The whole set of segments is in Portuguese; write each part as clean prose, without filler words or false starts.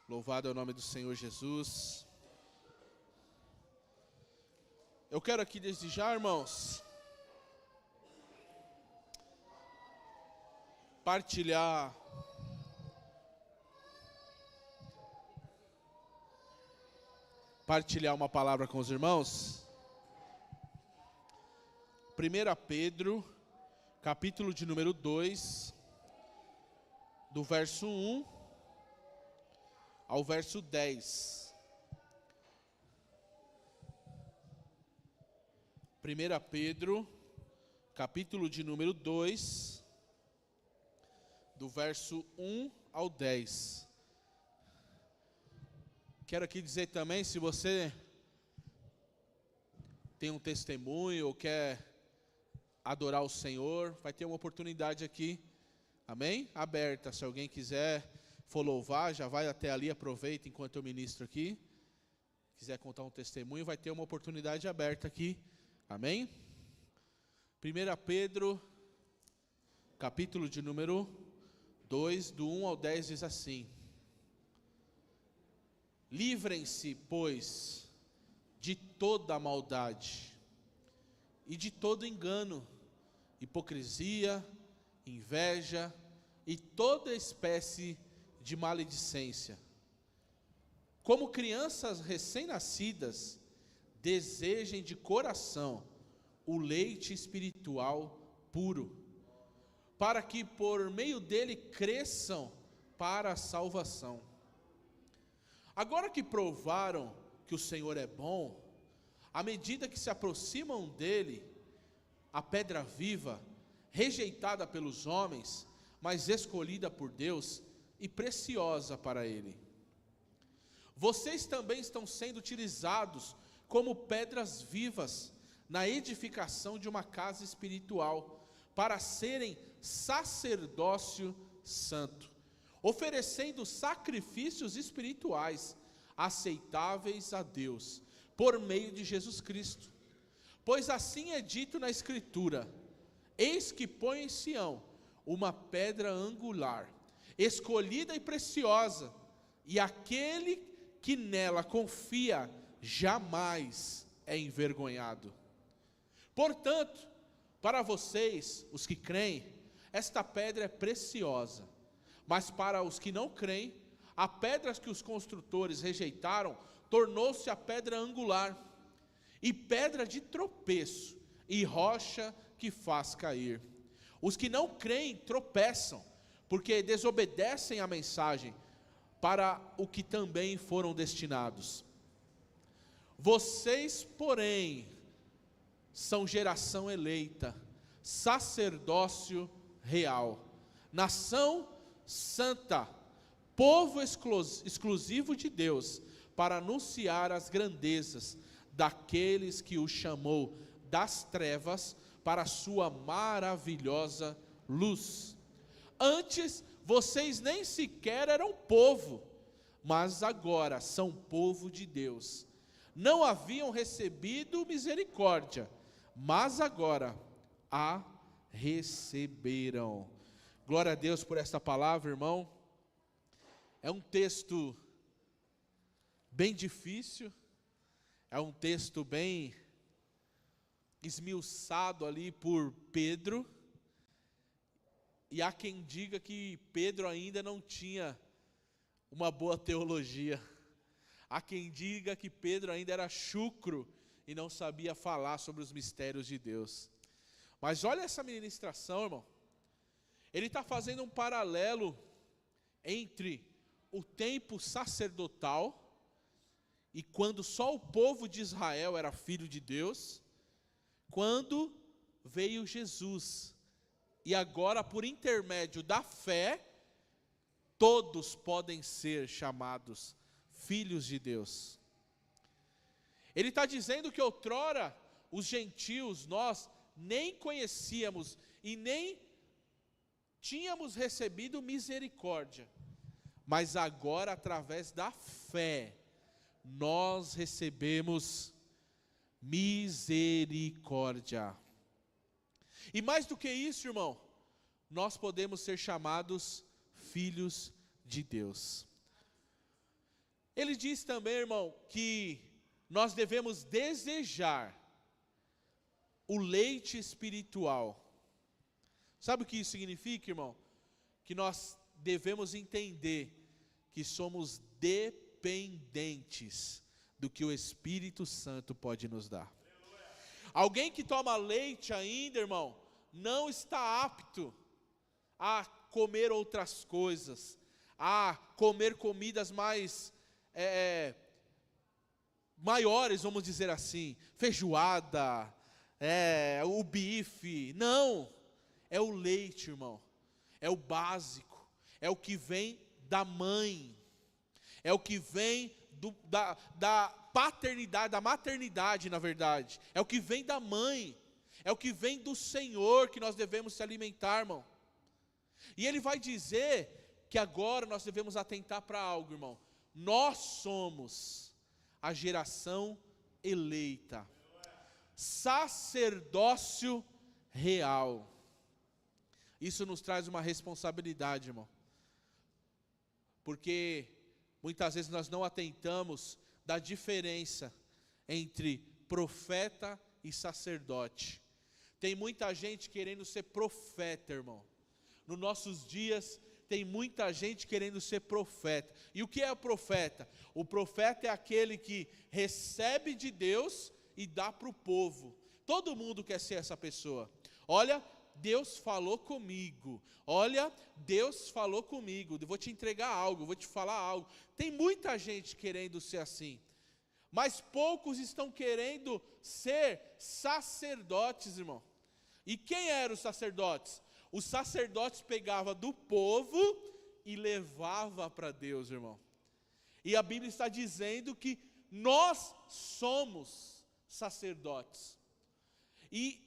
Louvado é o nome do Senhor Jesus. Eu quero aqui desde já, irmãos, partilhar uma palavra com os irmãos. 1 Pedro, capítulo de número 2, do verso 1 ao verso 10. 1 Pedro, capítulo de número 2, do verso 1 ao 10. Quero aqui dizer também, se você tem um testemunho ou quer adorar o Senhor, vai ter uma oportunidade aqui, amém? Aberta, se alguém quiser for louvar, já vai até ali, aproveita enquanto eu ministro aqui. Quiser contar um testemunho, vai ter uma oportunidade aberta aqui, amém? 1 Pedro, capítulo de número 2, do 1 ao 10, diz assim: Livrem-se, pois, de toda maldade e de todo engano, hipocrisia, inveja e toda espécie de maledicência. Como crianças recém-nascidas, desejem de coração o leite espiritual puro, para que por meio dele cresçam para a salvação. Agora que provaram que o Senhor é bom, à medida que se aproximam dele, a pedra viva, rejeitada pelos homens, mas escolhida por Deus e preciosa para ele. Vocês também estão sendo utilizados como pedras vivas na edificação de uma casa espiritual, para serem sacerdócio santo, oferecendo sacrifícios espirituais aceitáveis a Deus, por meio de Jesus Cristo. Pois assim é dito na Escritura: Eis que põe em Sião uma pedra angular, escolhida e preciosa, e aquele que nela confia jamais é envergonhado. Portanto, para vocês, os que creem, esta pedra é preciosa, mas para os que não creem, a pedra que os construtores rejeitaram tornou-se a pedra angular, e pedra de tropeço, e rocha que faz cair. Os que não creem tropeçam, porque desobedecem a mensagem, para o que também foram destinados. Vocês, porém, são geração eleita, sacerdócio real, nação santa, povo exclusivo de Deus, para anunciar as grandezas daqueles que o chamou das trevas para a sua maravilhosa luz. Antes, vocês nem sequer eram povo, mas agora são povo de Deus. Não haviam recebido misericórdia, mas agora a receberam. Glória a Deus por esta palavra, irmão. É um texto bem difícil, é um texto bem esmiuçado ali por Pedro, e há quem diga que Pedro ainda não tinha uma boa teologia. Há quem diga que Pedro ainda era chucro e não sabia falar sobre os mistérios de Deus. Mas olha essa ministração, irmão. Ele está fazendo um paralelo entre o tempo sacerdotal, e quando só o povo de Israel era filho de Deus, quando veio Jesus. E agora, por intermédio da fé, todos podem ser chamados filhos de Deus. Ele está dizendo que outrora os gentios, nós nem conhecíamos e nem tínhamos recebido misericórdia, mas agora, através da fé, nós recebemos misericórdia. E mais do que isso, irmão, nós podemos ser chamados filhos de Deus. Ele diz também, irmão, que nós devemos desejar o leite espiritual. Sabe o que isso significa, irmão? Que nós devemos entender que somos dependentes do que o Espírito Santo pode nos dar. Alguém que toma leite ainda, irmão, não está apto a comer outras coisas, a comer comidas mais maiores, vamos dizer assim, feijoada, o bife. Não, é o leite, irmão, é o básico, é o que vem da mãe, é o que vem da paternidade, da maternidade, na verdade, é o que vem da mãe, é o que vem do Senhor que nós devemos se alimentar, irmão. E ele vai dizer que agora nós devemos atentar para algo, irmão. Nós somos a geração eleita, sacerdócio real. Isso nos traz uma responsabilidade, irmão, porque muitas vezes nós não atentamos da diferença entre profeta e sacerdote. Tem muita gente querendo ser profeta, irmão. Nos nossos dias tem muita gente querendo ser profeta. E o que é o profeta? O profeta é aquele que recebe de Deus e dá para o povo. Todo mundo quer ser essa pessoa. Olha, Deus falou comigo. Olha, Deus falou comigo. Eu vou te entregar algo, vou te falar algo. Tem muita gente querendo ser assim. Mas poucos estão querendo ser sacerdotes, irmão. E quem eram os sacerdotes? Os sacerdotes pegavam do povo e levava para Deus, irmão. E a Bíblia está dizendo que nós somos sacerdotes. E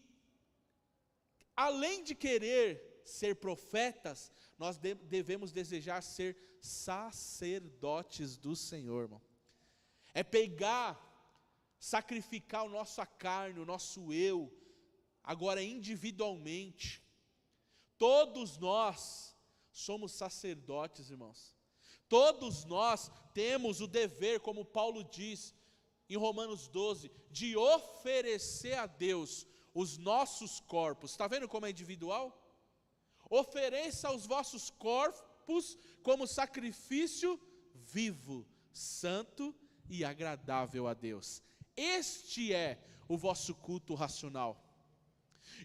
além de querer ser profetas, nós devemos desejar ser sacerdotes do Senhor, irmão. É pegar, sacrificar a nossa carne, o nosso eu, agora individualmente. Todos nós somos sacerdotes, irmãos. Todos nós temos o dever, como Paulo diz em Romanos 12, de oferecer a Deus os nossos corpos. Está vendo como é individual? Ofereça os vossos corpos como sacrifício vivo, santo e agradável a Deus. Este é o vosso culto racional.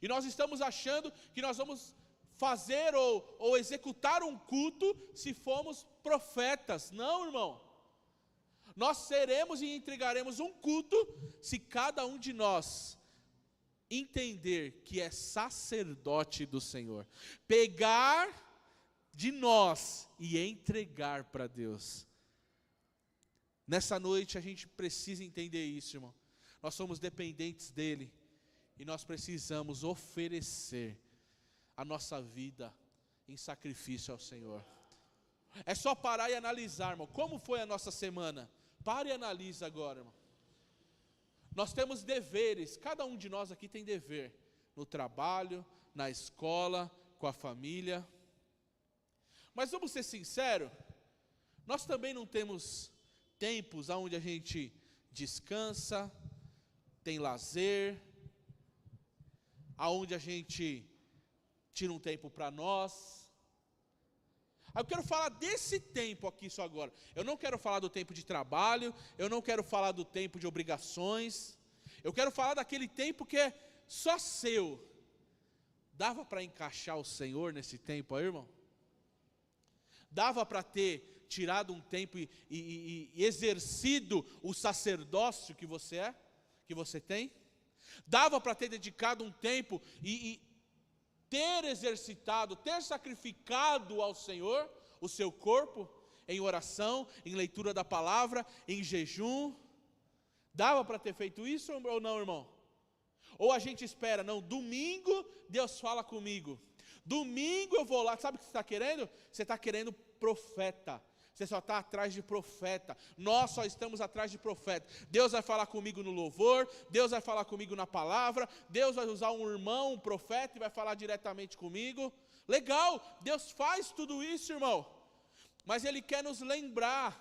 E nós estamos achando que nós vamos fazer ou executar um culto se formos profetas. Não, irmão. Nós seremos e entregaremos um culto se cada um de nós entender que é sacerdote do Senhor. Pegar de nós e entregar para Deus. Nessa noite a gente precisa entender isso, irmão. Nós somos dependentes dEle e nós precisamos oferecer a nossa vida em sacrifício ao Senhor. É só parar e analisar, irmão, como foi a nossa semana. Pare e analise agora, irmão. Nós temos deveres, cada um de nós aqui tem dever, no trabalho, na escola, com a família. Mas vamos ser sinceros, nós também não temos tempos onde a gente descansa, tem lazer, aonde a gente tira um tempo para nós. Eu quero falar desse tempo aqui só agora. Eu não quero falar do tempo de trabalho, eu não quero falar do tempo de obrigações. Eu quero falar daquele tempo que é só seu. Dava para encaixar o Senhor nesse tempo aí, irmão? Dava para ter tirado um tempo e exercido o sacerdócio que você é, que você tem? Dava para ter dedicado um tempo e ter exercitado, ter sacrificado ao Senhor o seu corpo em oração, em leitura da palavra, em jejum? Dava para ter feito isso ou não, irmão? Ou a gente espera, não, domingo Deus fala comigo, domingo eu vou lá, sabe o que você está querendo? Você está querendo profeta. Você só está atrás de profeta. Nós só estamos atrás de profeta. Deus vai falar comigo no louvor, Deus vai falar comigo na palavra, Deus vai usar um irmão, um profeta, e vai falar diretamente comigo. Legal, Deus faz tudo isso, irmão. Mas Ele quer nos lembrar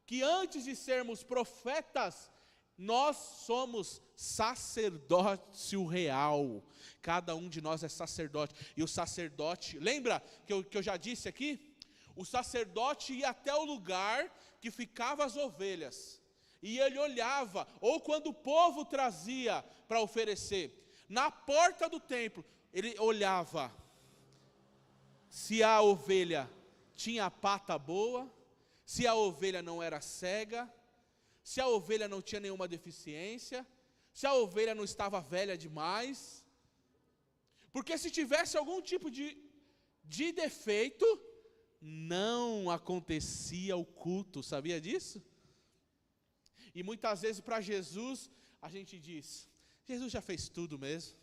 que antes de sermos profetas, nós somos sacerdócio real. Cada um de nós é sacerdote. E o sacerdote, lembra que eu já disse aqui? O sacerdote ia até o lugar que ficavam as ovelhas. E ele olhava, ou quando o povo trazia para oferecer, na porta do templo, ele olhava se a ovelha tinha a pata boa, se a ovelha não era cega, se a ovelha não tinha nenhuma deficiência, se a ovelha não estava velha demais. Porque se tivesse algum tipo de defeito, não acontecia o culto, sabia disso? E muitas vezes para Jesus, a gente diz, Jesus já fez tudo mesmo.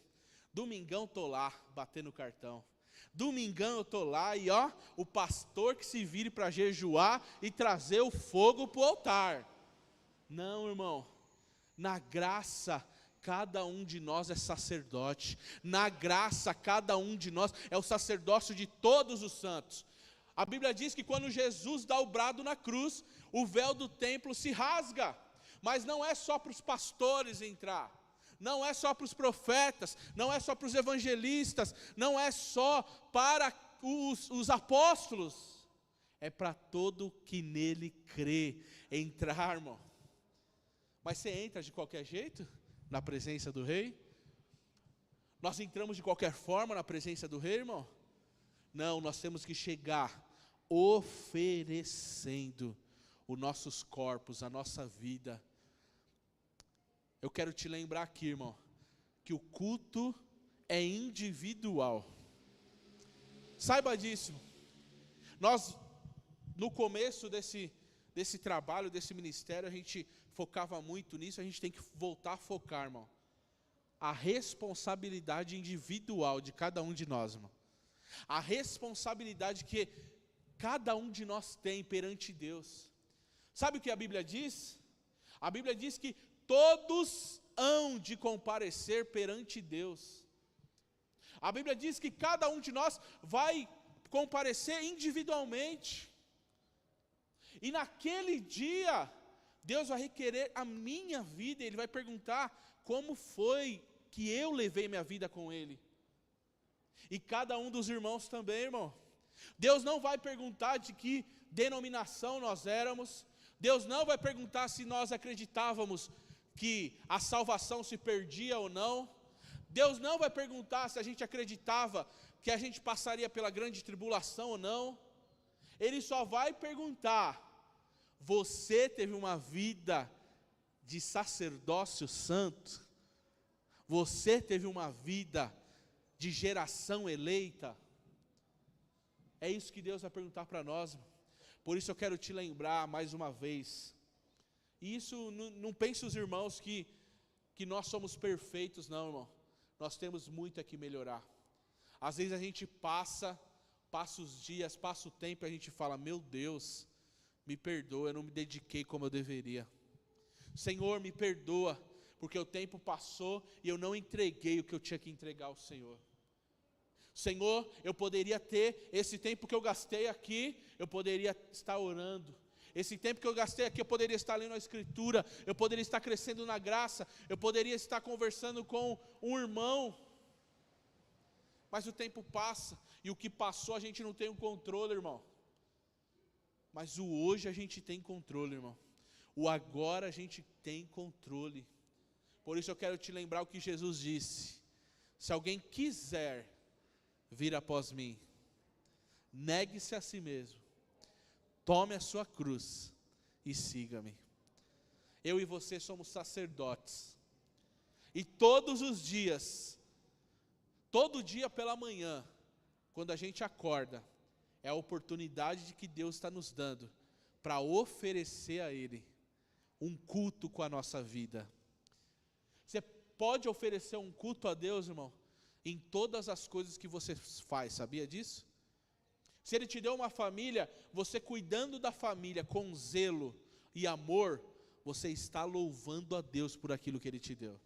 Domingão estou lá, batendo cartão. Domingão eu estou lá e o pastor que se vire para jejuar e trazer o fogo para o altar. Não, irmão, na graça, cada um de nós é sacerdote. Na graça, cada um de nós é o sacerdócio de todos os santos. A Bíblia diz que quando Jesus dá o brado na cruz, o véu do templo se rasga. Mas não é só para os pastores entrar, não é só para os profetas, não é só para os evangelistas, não é só para os apóstolos, é para todo que nele crê entrar, irmão. Mas você entra de qualquer jeito na presença do rei? Nós entramos de qualquer forma na presença do rei, irmão? Não, nós temos que chegar oferecendo os nossos corpos, a nossa vida. Eu quero te lembrar aqui, irmão, que o culto é individual. Saiba disso. Nós, no começo desse trabalho, desse ministério, a gente focava muito nisso, a gente tem que voltar a focar, irmão. A responsabilidade individual de cada um de nós, irmão. A responsabilidade que cada um de nós tem perante Deus. Sabe o que a Bíblia diz? A Bíblia diz que todos hão de comparecer perante Deus. A Bíblia diz que cada um de nós vai comparecer individualmente. E naquele dia, Deus vai requerer a minha vida, Ele vai perguntar como foi que eu levei minha vida com Ele. E cada um dos irmãos também, irmão. Deus não vai perguntar de que denominação nós éramos. Deus não vai perguntar se nós acreditávamos que a salvação se perdia ou não. Deus não vai perguntar se a gente acreditava que a gente passaria pela grande tribulação ou não. Ele só vai perguntar: você teve uma vida de sacerdócio santo? Você teve uma vida de geração eleita? É isso que Deus vai perguntar para nós. Por isso eu quero te lembrar mais uma vez. E isso, não pense os irmãos que nós somos perfeitos, não, irmão. Nós temos muito a que melhorar. Às vezes a gente passa os dias, passa o tempo e a gente fala: meu Deus, me perdoa, eu não me dediquei como eu deveria. Senhor, me perdoa, porque o tempo passou e eu não entreguei o que eu tinha que entregar ao Senhor. Senhor, eu poderia ter esse tempo que eu gastei aqui, eu poderia estar orando. Esse tempo que eu gastei aqui, eu poderia estar lendo a Escritura, eu poderia estar crescendo na graça, eu poderia estar conversando com um irmão. Mas o tempo passa, e o que passou a gente não tem o controle, irmão. Mas o hoje a gente tem controle, irmão. O agora a gente tem controle. Por isso eu quero te lembrar o que Jesus disse: se alguém quiser vir após mim, negue-se a si mesmo, tome a sua cruz e siga-me. Eu e você somos sacerdotes, e todos os dias, todo dia pela manhã, quando a gente acorda, é a oportunidade de que Deus está nos dando para oferecer a Ele um culto com a nossa vida. Você pode oferecer um culto a Deus, irmão, em todas as coisas que você faz, sabia disso? Se Ele te deu uma família, você cuidando da família com zelo e amor, você está louvando a Deus por aquilo que Ele te deu.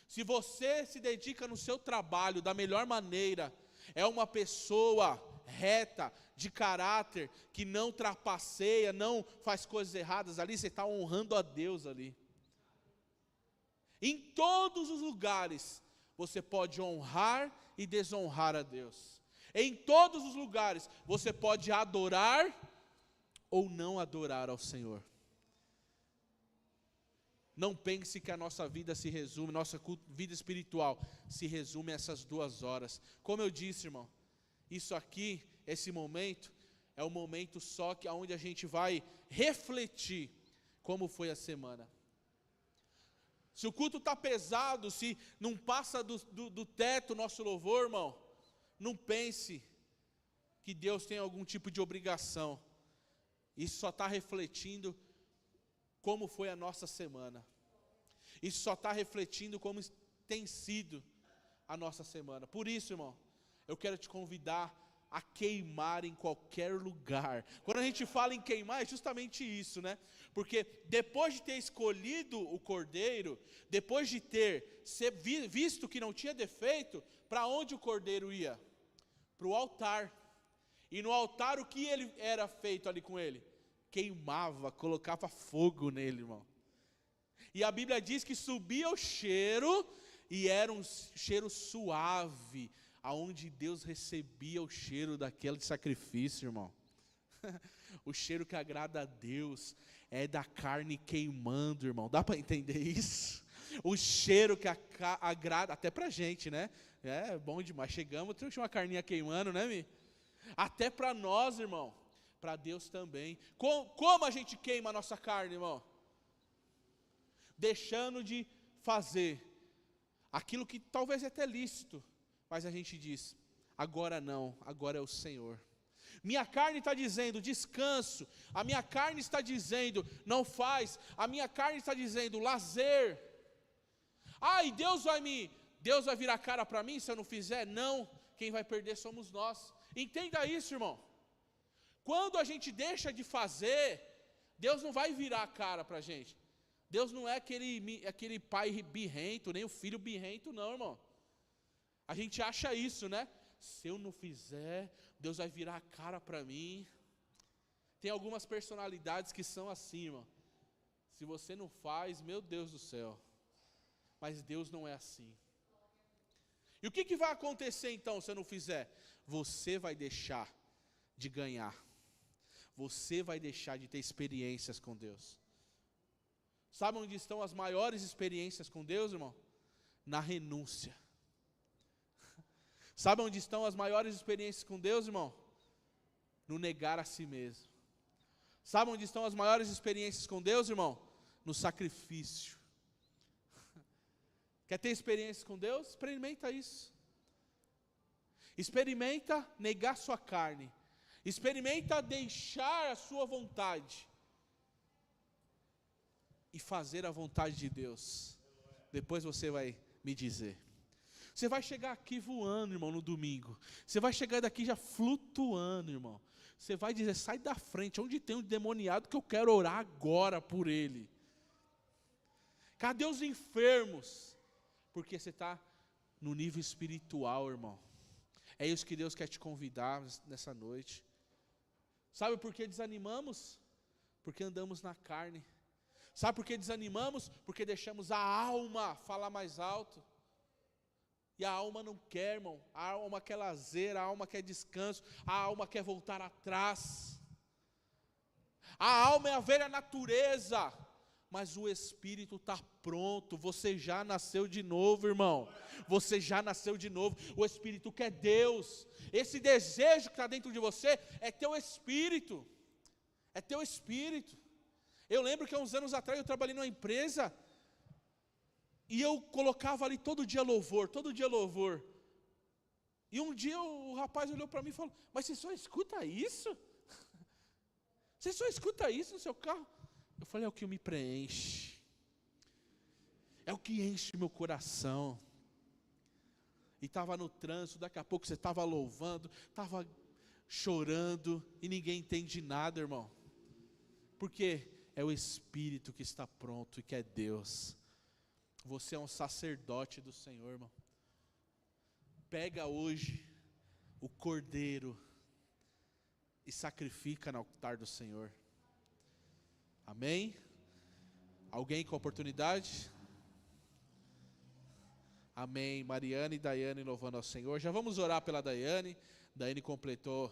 Se você se dedica no seu trabalho da melhor maneira, é uma pessoa reta, de caráter, que não trapaceia, não faz coisas erradas ali, você está honrando a Deus ali. Em todos os lugares, você pode honrar e desonrar a Deus. Em todos os lugares, você pode adorar ou não adorar ao Senhor. Não pense que a nossa vida se resume, nossa vida espiritual se resume a essas 2 horas. Como eu disse, irmão, isso aqui, esse momento, é o momento só que onde a gente vai refletir como foi a semana. Se o culto está pesado, se não passa do teto o nosso louvor, irmão, não pense que Deus tem algum tipo de obrigação. Isso só está refletindo como foi a nossa semana. Isso só está refletindo como tem sido a nossa semana. Por isso, irmão, eu quero te convidar a queimar em qualquer lugar. Quando a gente fala em queimar, é justamente isso, né? Porque depois de ter escolhido o cordeiro, depois de ter visto que não tinha defeito, para onde o cordeiro ia? Para o altar. E no altar o que ele era feito ali com ele? Queimava, colocava fogo nele, irmão. E a Bíblia diz que subia o cheiro, e era um cheiro suave, aonde Deus recebia o cheiro daquele sacrifício, irmão. O cheiro que agrada a Deus é da carne queimando, irmão. Dá para entender isso? O cheiro que agrada, até pra gente, né? É bom demais. Chegamos, tinha uma carninha queimando, né, Mi? Até para nós, irmão. Para Deus também. Como a gente queima a nossa carne, irmão? Deixando de fazer aquilo que talvez é até lícito, mas a gente diz, agora não, agora é o Senhor. Minha carne está dizendo descanso, a minha carne está dizendo não faz, a minha carne está dizendo lazer. E Deus vai virar a cara para mim se eu não fizer? Não, quem vai perder somos nós. Entenda isso, irmão. Quando a gente deixa de fazer, Deus não vai virar a cara para a gente. Deus não é aquele pai birrento, nem o filho birrento, não, irmão. A gente acha isso, né? Se eu não fizer, Deus vai virar a cara para mim. Tem algumas personalidades que são assim, irmão. Se você não faz, meu Deus do céu. Mas Deus não é assim. E o que vai acontecer então se eu não fizer? Você vai deixar de ganhar. Você vai deixar de ter experiências com Deus. Sabe onde estão as maiores experiências com Deus, irmão? Na renúncia. Sabe onde estão as maiores experiências com Deus, irmão? No negar a si mesmo. Sabe onde estão as maiores experiências com Deus, irmão? No sacrifício. Quer ter experiências com Deus? Experimenta isso. Experimenta negar sua carne. Experimenta deixar a sua vontade e fazer a vontade de Deus. Depois você vai me dizer. Você vai chegar aqui voando, irmão, no domingo. Você vai chegar daqui já flutuando, irmão. Você vai dizer, sai da frente, onde tem um demoniado que eu quero orar agora por ele. Cadê os enfermos? Porque você está no nível espiritual, irmão. É isso que Deus quer te convidar nessa noite. Sabe por que desanimamos? Porque andamos na carne. Sabe por que desanimamos? Porque deixamos a alma falar mais alto. E a alma não quer, irmão. A alma quer lazer, a alma quer descanso, a alma quer voltar atrás. A alma é a velha natureza, mas o Espírito está pronto. Você já nasceu de novo, irmão. Você já nasceu de novo. O Espírito quer Deus. Esse desejo que está dentro de você é teu Espírito. É teu Espírito. Eu lembro que há uns anos atrás eu trabalhei numa empresa e eu colocava ali todo dia louvor. E um dia o rapaz olhou para mim e falou, mas você só escuta isso? Você só escuta isso no seu carro? Eu falei, é o que me preenche. É o que enche meu coração. E estava no trânsito, daqui a pouco você estava louvando, estava chorando e ninguém entende nada, irmão. Porque é o Espírito que está pronto e que é Deus. Você é um sacerdote do Senhor, irmão. Pega hoje o cordeiro e sacrifica no altar do Senhor. Amém? Alguém com oportunidade? Amém. Mariane e Daiane louvando ao Senhor. Já vamos orar pela Daiane. Daiane completou.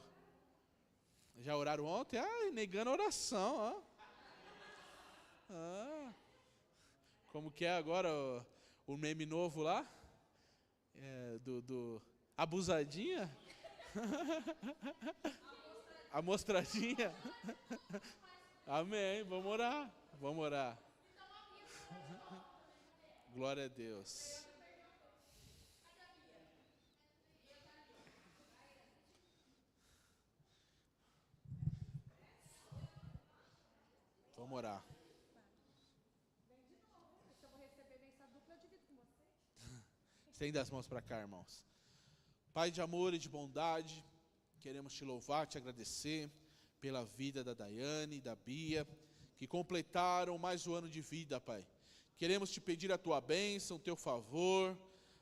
Já oraram ontem? Negando a oração. Ó. Como que é agora o meme novo lá? Do abusadinha? Amostradinha? Amém. Vamos orar. Vamos orar. Glória a Deus. Vamos orar. Estenda as mãos para cá, irmãos. Pai de amor e de bondade, queremos te louvar, te agradecer pela vida da Daiane e da Bia, que completaram mais um ano de vida, Pai. Queremos te pedir a tua bênção, o teu favor,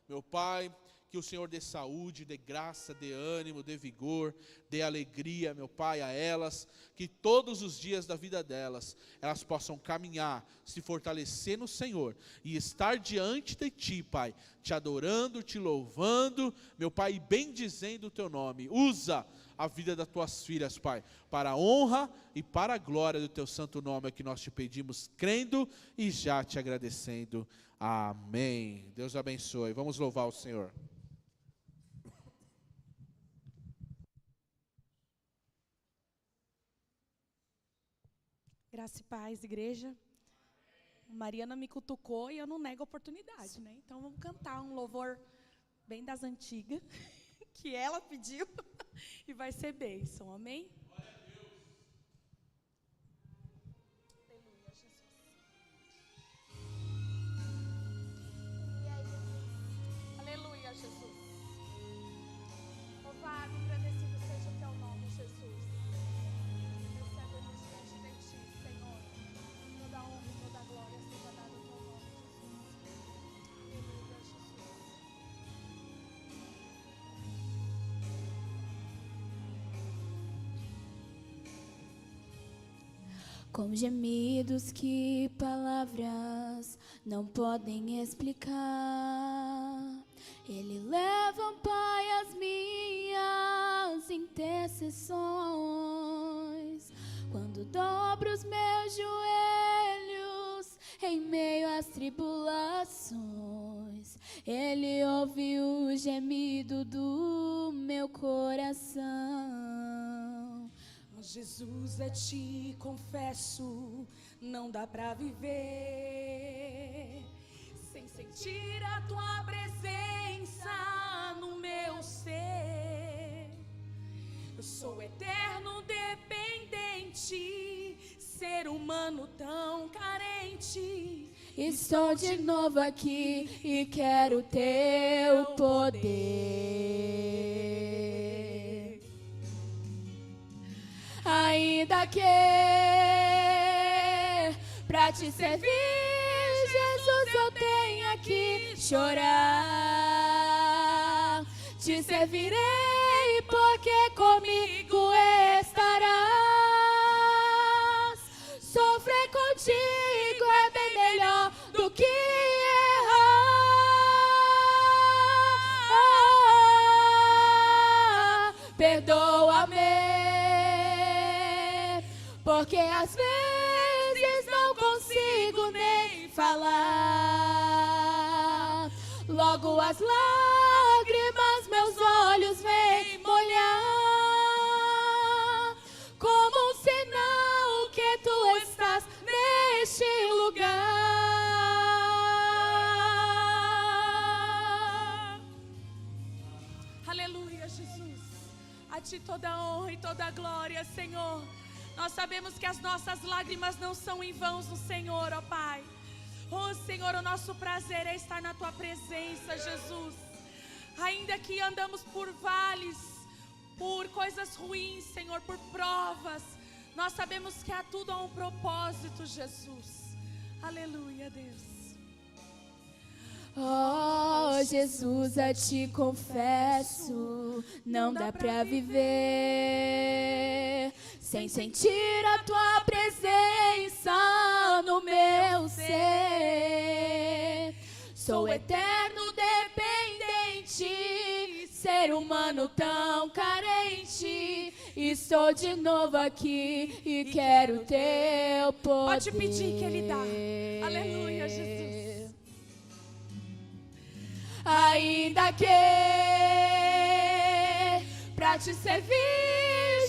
meu Pai, que o Senhor dê saúde, dê graça, dê ânimo, dê vigor, dê alegria, meu Pai, a elas, que todos os dias da vida delas, elas possam caminhar, se fortalecer no Senhor e estar diante de Ti, Pai, te adorando, te louvando, meu Pai, e bendizendo o Teu nome. Usa a vida das Tuas filhas, Pai, para a honra e para a glória do Teu santo nome, é que nós te pedimos, crendo e já te agradecendo. Amém. Deus abençoe. Vamos louvar o Senhor. Graça e paz, igreja. Mariana me cutucou e eu não nego a oportunidade, né? Então vamos cantar um louvor bem das antigas, que ela pediu, e vai ser bênção, amém? Glória a Deus. Aleluia, Jesus. Aleluia, Jesus. Louvado e agradecido seja o teu nome, Jesus. Recebe-nos diante de ti, Senhor. Toda honra e toda glória seja dada ao teu nome, Jesus. Aleluia, Jesus. Com gemidos que palavras não podem explicar, Ele leva, Pai, as minhas intercessões. Quando dobro os meus joelhos em meio às tribulações, Ele ouve o gemido do meu coração. Jesus, a ti confesso, não dá pra viver sem sentir a tua presença no meu ser. Eu sou eterno dependente, ser humano tão carente. Estou de novo aqui e quero teu poder. Ainda que pra te servir, Jesus, eu tenha que chorar. Te servirei porque comigo estarás. Sofrer contigo é bem melhor do que errar. Perdoa-me, porque às vezes não consigo nem falar. Logo as lágrimas meus olhos vêm molhar, como um sinal que tu estás neste lugar. Aleluia, Jesus. A ti toda a honra e toda a glória, Senhor. Nós sabemos que as nossas lágrimas não são em vão no Senhor, ó Pai. Oh, Senhor, o nosso prazer é estar na Tua presença, Jesus. Ainda que andamos por vales, por coisas ruins, Senhor, por provas, nós sabemos que há tudo a um propósito, Jesus. Aleluia, Deus. Oh, Jesus, a ti confesso, não dá pra viver sem sentir a tua presença no meu ser. Sou eterno dependente, ser humano tão carente. Estou de novo aqui e quero teu poder. Pode pedir que Ele dá. Aleluia, Jesus. Ainda que pra te servir,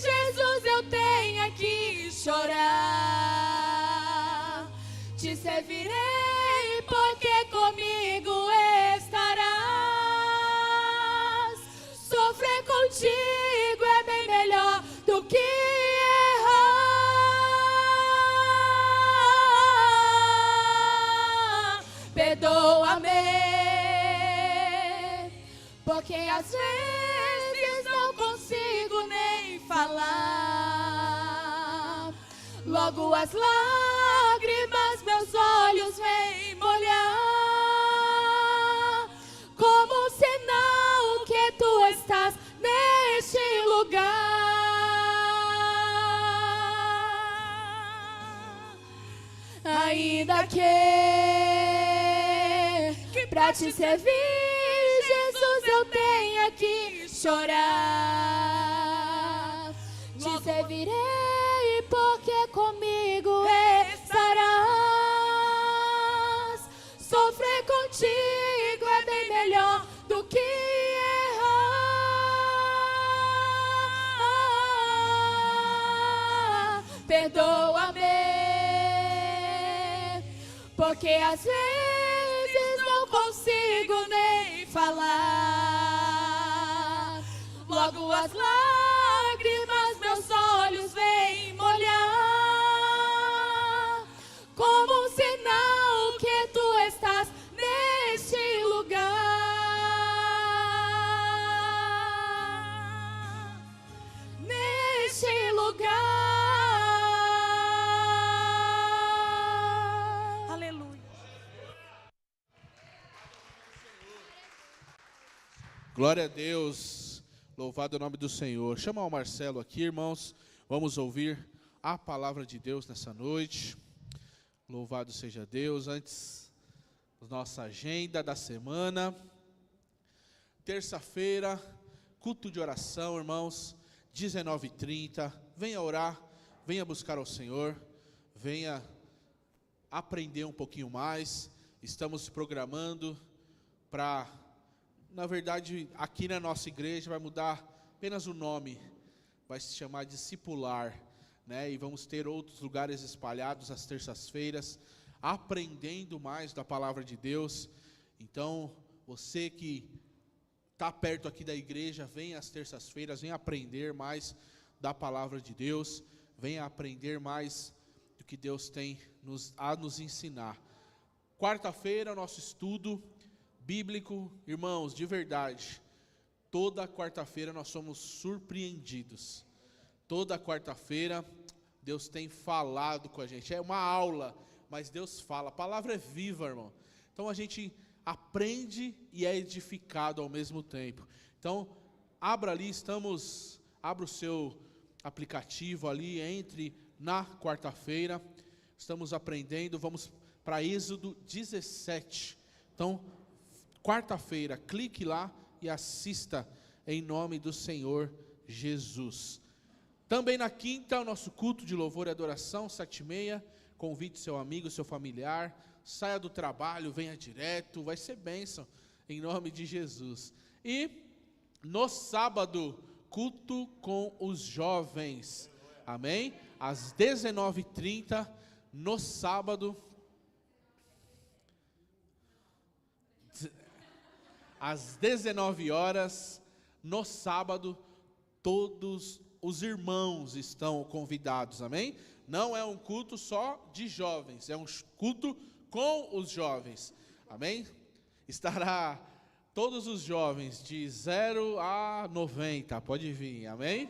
Jesus, eu tenha que chorar. Te servirei porque comigo estarás. Sofrer contigo é bem melhor do que errar. Perdoa-me, porque às vezes não consigo nem falar. Logo as lágrimas meus olhos vêm molhar, como sinal que tu estás neste lugar. Ainda que pra te servir, Jesus, eu tenha que chorar. Te servirei porque comigo estarás. Sofrer contigo é bem melhor do que errar. Perdoa-me, porque às vezes não consigo nem falar. Logo as lágrimas meus olhos vêm molhar, como um sinal que tu estás neste lugar. Neste lugar. Aleluia. Glória a Deus. Louvado o nome do Senhor. Chama o Marcelo aqui, irmãos. Vamos ouvir a palavra de Deus nessa noite. Louvado seja Deus. Antes, nossa agenda da semana. Terça-feira, culto de oração, irmãos. 19h30. Venha orar, venha buscar ao Senhor. Venha aprender um pouquinho mais. Estamos programando para... Na verdade, aqui na nossa igreja vai mudar apenas o nome, vai se chamar Discipular, né? E vamos ter outros lugares espalhados às terças-feiras, aprendendo mais da palavra de Deus. Então, você que está perto aqui da igreja, venha às terças-feiras, venha aprender mais da palavra de Deus, venha aprender mais do que Deus tem a nos ensinar. Quarta-feira, nosso estudo bíblico, irmãos, de verdade, toda quarta-feira nós somos surpreendidos. Toda quarta-feira Deus tem falado com a gente. É uma aula, mas Deus fala. A palavra é viva, irmão. Então a gente aprende e é edificado ao mesmo tempo. Então, abra o seu aplicativo ali, entre na quarta-feira. Estamos aprendendo, vamos para Êxodo 17. Então, quarta-feira, clique lá e assista em nome do Senhor Jesus. Também na quinta, o nosso culto de louvor e adoração, 7h30. Convide seu amigo, seu familiar. Saia do trabalho, venha direto. Vai ser bênção, em nome de Jesus. E no sábado, culto com os jovens. Amém? Às 19h30, no sábado. Às 19 horas, no sábado, todos os irmãos estão convidados, amém? Não é um culto só de jovens, é um culto com os jovens, amém? Estará todos os jovens de 0 a 90, pode vir, amém?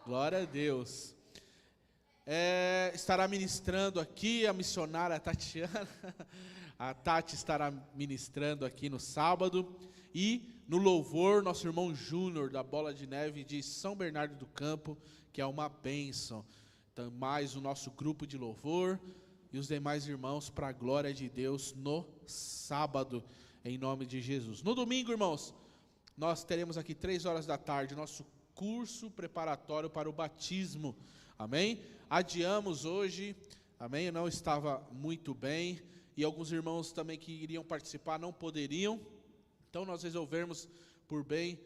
Glória a Deus. Estará ministrando aqui a missionária Tatiana, A Tati estará ministrando aqui no sábado. E no louvor, nosso irmão Júnior, da Bola de Neve de São Bernardo do Campo, que é uma bênção. Então, mais o nosso grupo de louvor e os demais irmãos para a glória de Deus no sábado, em nome de Jesus. No domingo, irmãos, nós teremos aqui 3 horas da tarde, nosso curso preparatório para o batismo. Amém? Adiamos hoje, amém? Eu não estava muito bem e alguns irmãos também que iriam participar não poderiam. Então nós resolvemos por bem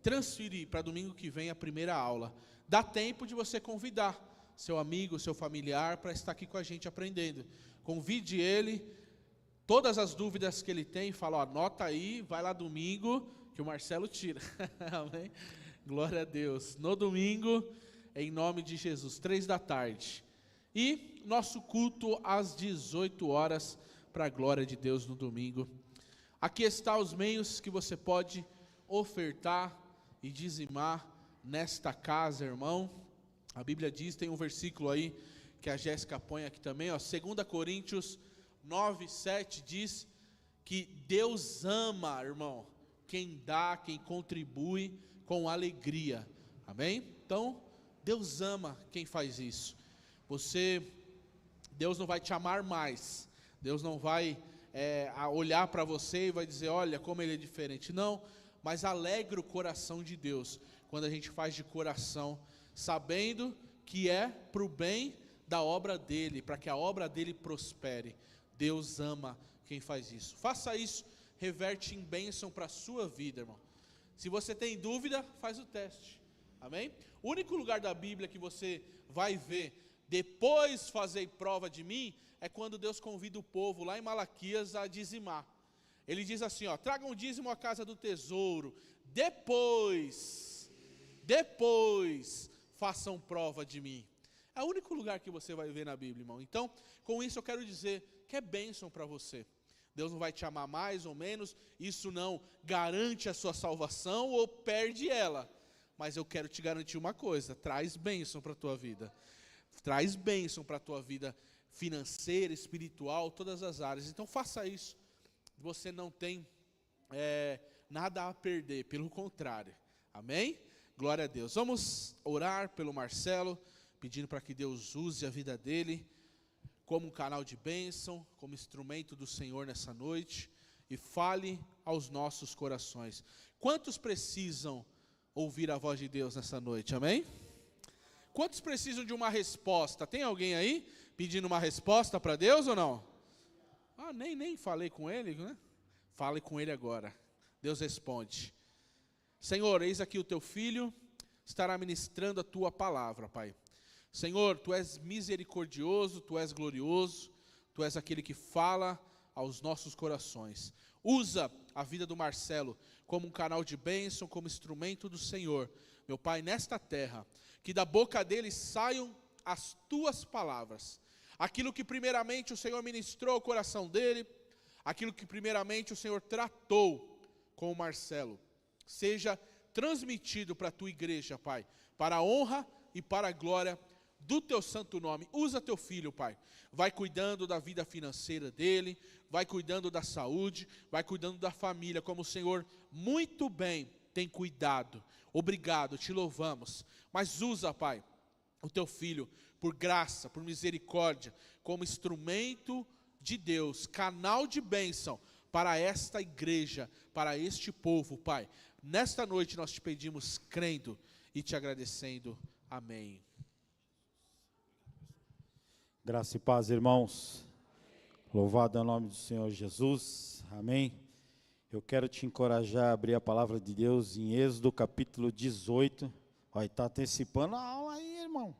transferir para domingo que vem a primeira aula. Dá tempo de você convidar seu amigo, seu familiar para estar aqui com a gente aprendendo. Convide ele, todas as dúvidas que ele tem, fala, ó, anota aí, vai lá domingo que o Marcelo tira. Amém? Glória a Deus. No domingo, em nome de Jesus, 3 da tarde. E nosso culto às 18 horas para a glória de Deus no domingo. Aqui estão os meios que você pode ofertar e dizimar nesta casa, irmão. A Bíblia diz, tem um versículo aí que a Jéssica põe aqui também, ó, 2 Coríntios 9, 7 diz que Deus ama, irmão, quem dá, quem contribui com alegria. Amém? Então, Deus ama quem faz isso. Deus não vai te amar mais. Deus não vai olhar para você e vai dizer, olha como ele é diferente. Não, mas alegra o coração de Deus quando a gente faz de coração, sabendo que é para o bem da obra dele, para que a obra dele prospere. Deus ama quem faz isso. Faça isso, reverte em bênção para a sua vida, irmão. Se você tem dúvida, faz o teste. Amém? O único lugar da Bíblia que você vai ver, depois fazei prova de mim, é quando Deus convida o povo lá em Malaquias a dizimar. Ele diz assim, ó, tragam o dízimo à casa do tesouro, depois façam prova de mim. É o único lugar que você vai ver na Bíblia, irmão. Então, com isso eu quero dizer que é bênção para você. Deus não vai te amar mais ou menos, isso não garante a sua salvação ou perde ela. Mas eu quero te garantir uma coisa, traz bênção para a tua vida. Traz bênção para a tua vida financeira, espiritual, todas as áreas. Então faça isso. Você não tem nada a perder, pelo contrário. Amém? Glória a Deus. Vamos orar pelo Marcelo, pedindo para que Deus use a vida dele como um canal de bênção, como instrumento do Senhor nessa noite, e fale aos nossos corações. Quantos precisam ouvir a voz de Deus nessa noite? Amém? Quantos precisam de uma resposta? Tem alguém aí pedindo uma resposta para Deus ou não? Ah, nem falei com ele, né? Fale com ele agora. Deus responde. Senhor, eis aqui o teu filho, estará ministrando a tua palavra, Pai. Senhor, tu és misericordioso, tu és glorioso, tu és aquele que fala aos nossos corações. Usa a vida do Marcelo como um canal de bênção, como instrumento do Senhor, meu Pai, nesta terra. Que da boca dele saiam as tuas palavras. Aquilo que primeiramente o Senhor ministrou ao coração dele, aquilo que primeiramente o Senhor tratou com o Marcelo, seja transmitido para a tua igreja, Pai, para a honra e para a glória do teu santo nome. Usa teu filho, Pai, vai cuidando da vida financeira dele, vai cuidando da saúde, vai cuidando da família, como o Senhor muito bem tem cuidado. Obrigado, te louvamos, mas usa, Pai, o teu filho, por graça, por misericórdia, como instrumento de Deus, canal de bênção para esta igreja, para este povo, Pai. Nesta noite nós te pedimos crendo e te agradecendo. Amém. Graça e paz, irmãos. Louvado é o nome do Senhor Jesus. Amém. Eu quero te encorajar a abrir a palavra de Deus em Êxodo capítulo 18. Vai estar antecipando a aula aí, irmão.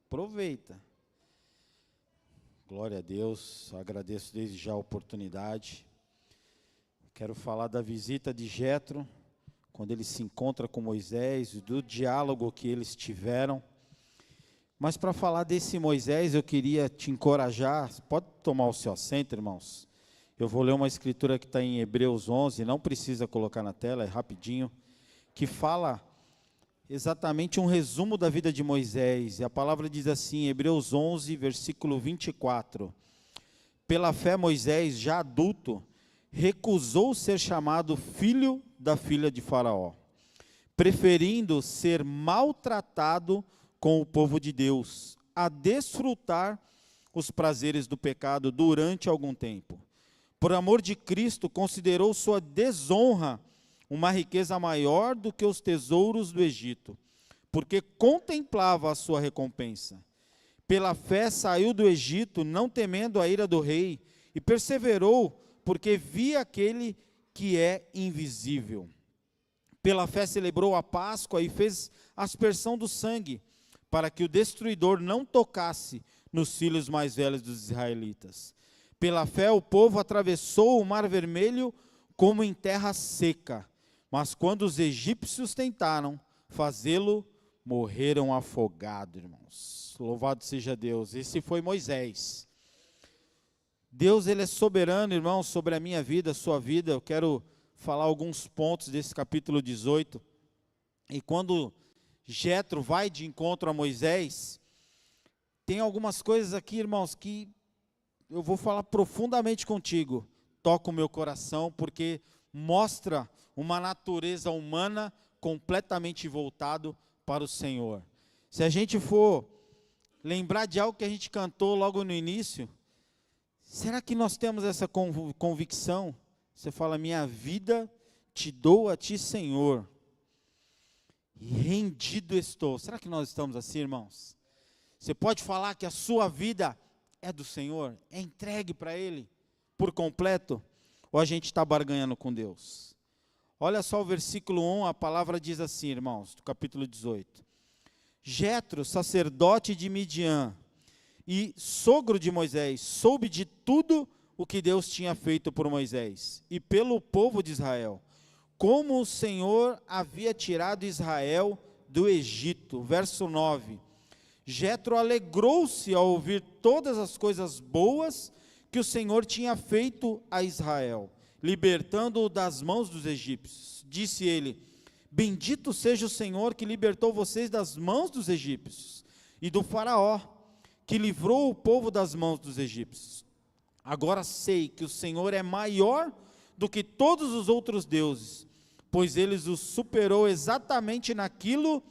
Aproveita. Glória a Deus. Agradeço desde já a oportunidade. Quero falar da visita de Jetro, quando ele se encontra com Moisés, do diálogo que eles tiveram. Mas para falar desse Moisés, eu queria te encorajar. Pode tomar o seu assento, irmãos. Eu vou ler uma escritura que está em Hebreus 11, não precisa colocar na tela, é rapidinho, que fala exatamente um resumo da vida de Moisés. E a palavra diz assim, Hebreus 11, versículo 24. Pela fé, Moisés, já adulto, recusou ser chamado filho da filha de Faraó, preferindo ser maltratado com o povo de Deus, a desfrutar os prazeres do pecado durante algum tempo. Por amor de Cristo, considerou sua desonra uma riqueza maior do que os tesouros do Egito, porque contemplava a sua recompensa. Pela fé saiu do Egito, não temendo a ira do rei, e perseverou, porque via aquele que é invisível. Pela fé celebrou a Páscoa e fez aspersão do sangue, para que o destruidor não tocasse nos filhos mais velhos dos israelitas. Pela fé o povo atravessou o mar vermelho como em terra seca, mas quando os egípcios tentaram fazê-lo, morreram afogados, irmãos. Louvado seja Deus. Esse foi Moisés. Deus, ele é soberano, irmãos, sobre a minha vida, a sua vida. Eu quero falar alguns pontos desse capítulo 18. E quando Jetro vai de encontro a Moisés, tem algumas coisas aqui, irmãos, que eu vou falar profundamente contigo. Toca o meu coração, porque mostra uma natureza humana completamente voltado para o Senhor. Se a gente for lembrar de algo que a gente cantou logo no início, será que nós temos essa convicção? Você fala, minha vida te dou a ti, Senhor, e rendido estou. Será que nós estamos assim, irmãos? Você pode falar que a sua vida é do Senhor? É entregue para Ele por completo? Ou a gente está barganhando com Deus? Olha só o versículo 1, a palavra diz assim, irmãos, do capítulo 18. Jetro, sacerdote de Midian e sogro de Moisés, soube de tudo o que Deus tinha feito por Moisés e pelo povo de Israel, como o Senhor havia tirado Israel do Egito. Verso 9. Jetro alegrou-se ao ouvir todas as coisas boas que o Senhor tinha feito a Israel, libertando-o das mãos dos egípcios. Disse ele, bendito seja o Senhor que libertou vocês das mãos dos egípcios e do faraó, que livrou o povo das mãos dos egípcios. Agora sei que o Senhor é maior do que todos os outros deuses, pois eles os superou exatamente naquilo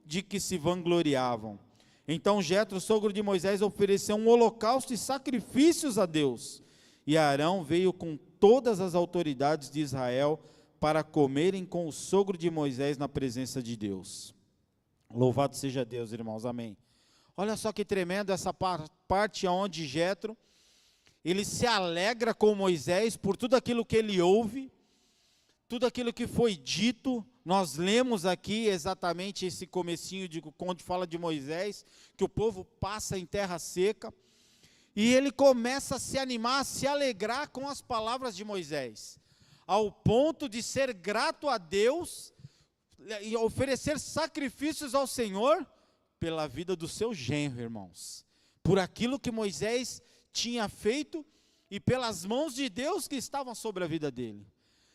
de que se vangloriavam. Então Jetro, sogro de Moisés, ofereceu um holocausto e sacrifícios a Deus. E Arão veio com todas as autoridades de Israel para comerem com o sogro de Moisés na presença de Deus. Louvado seja Deus, irmãos, amém. Olha só que tremendo essa parte onde Jetro, ele se alegra com Moisés por tudo aquilo que ele ouve, tudo aquilo que foi dito. Nós lemos aqui exatamente esse comecinho de quando fala de Moisés, que o povo passa em terra seca, e ele começa a se animar, a se alegrar com as palavras de Moisés, ao ponto de ser grato a Deus e oferecer sacrifícios ao Senhor pela vida do seu genro, irmãos, por aquilo que Moisés tinha feito e pelas mãos de Deus que estavam sobre a vida dele.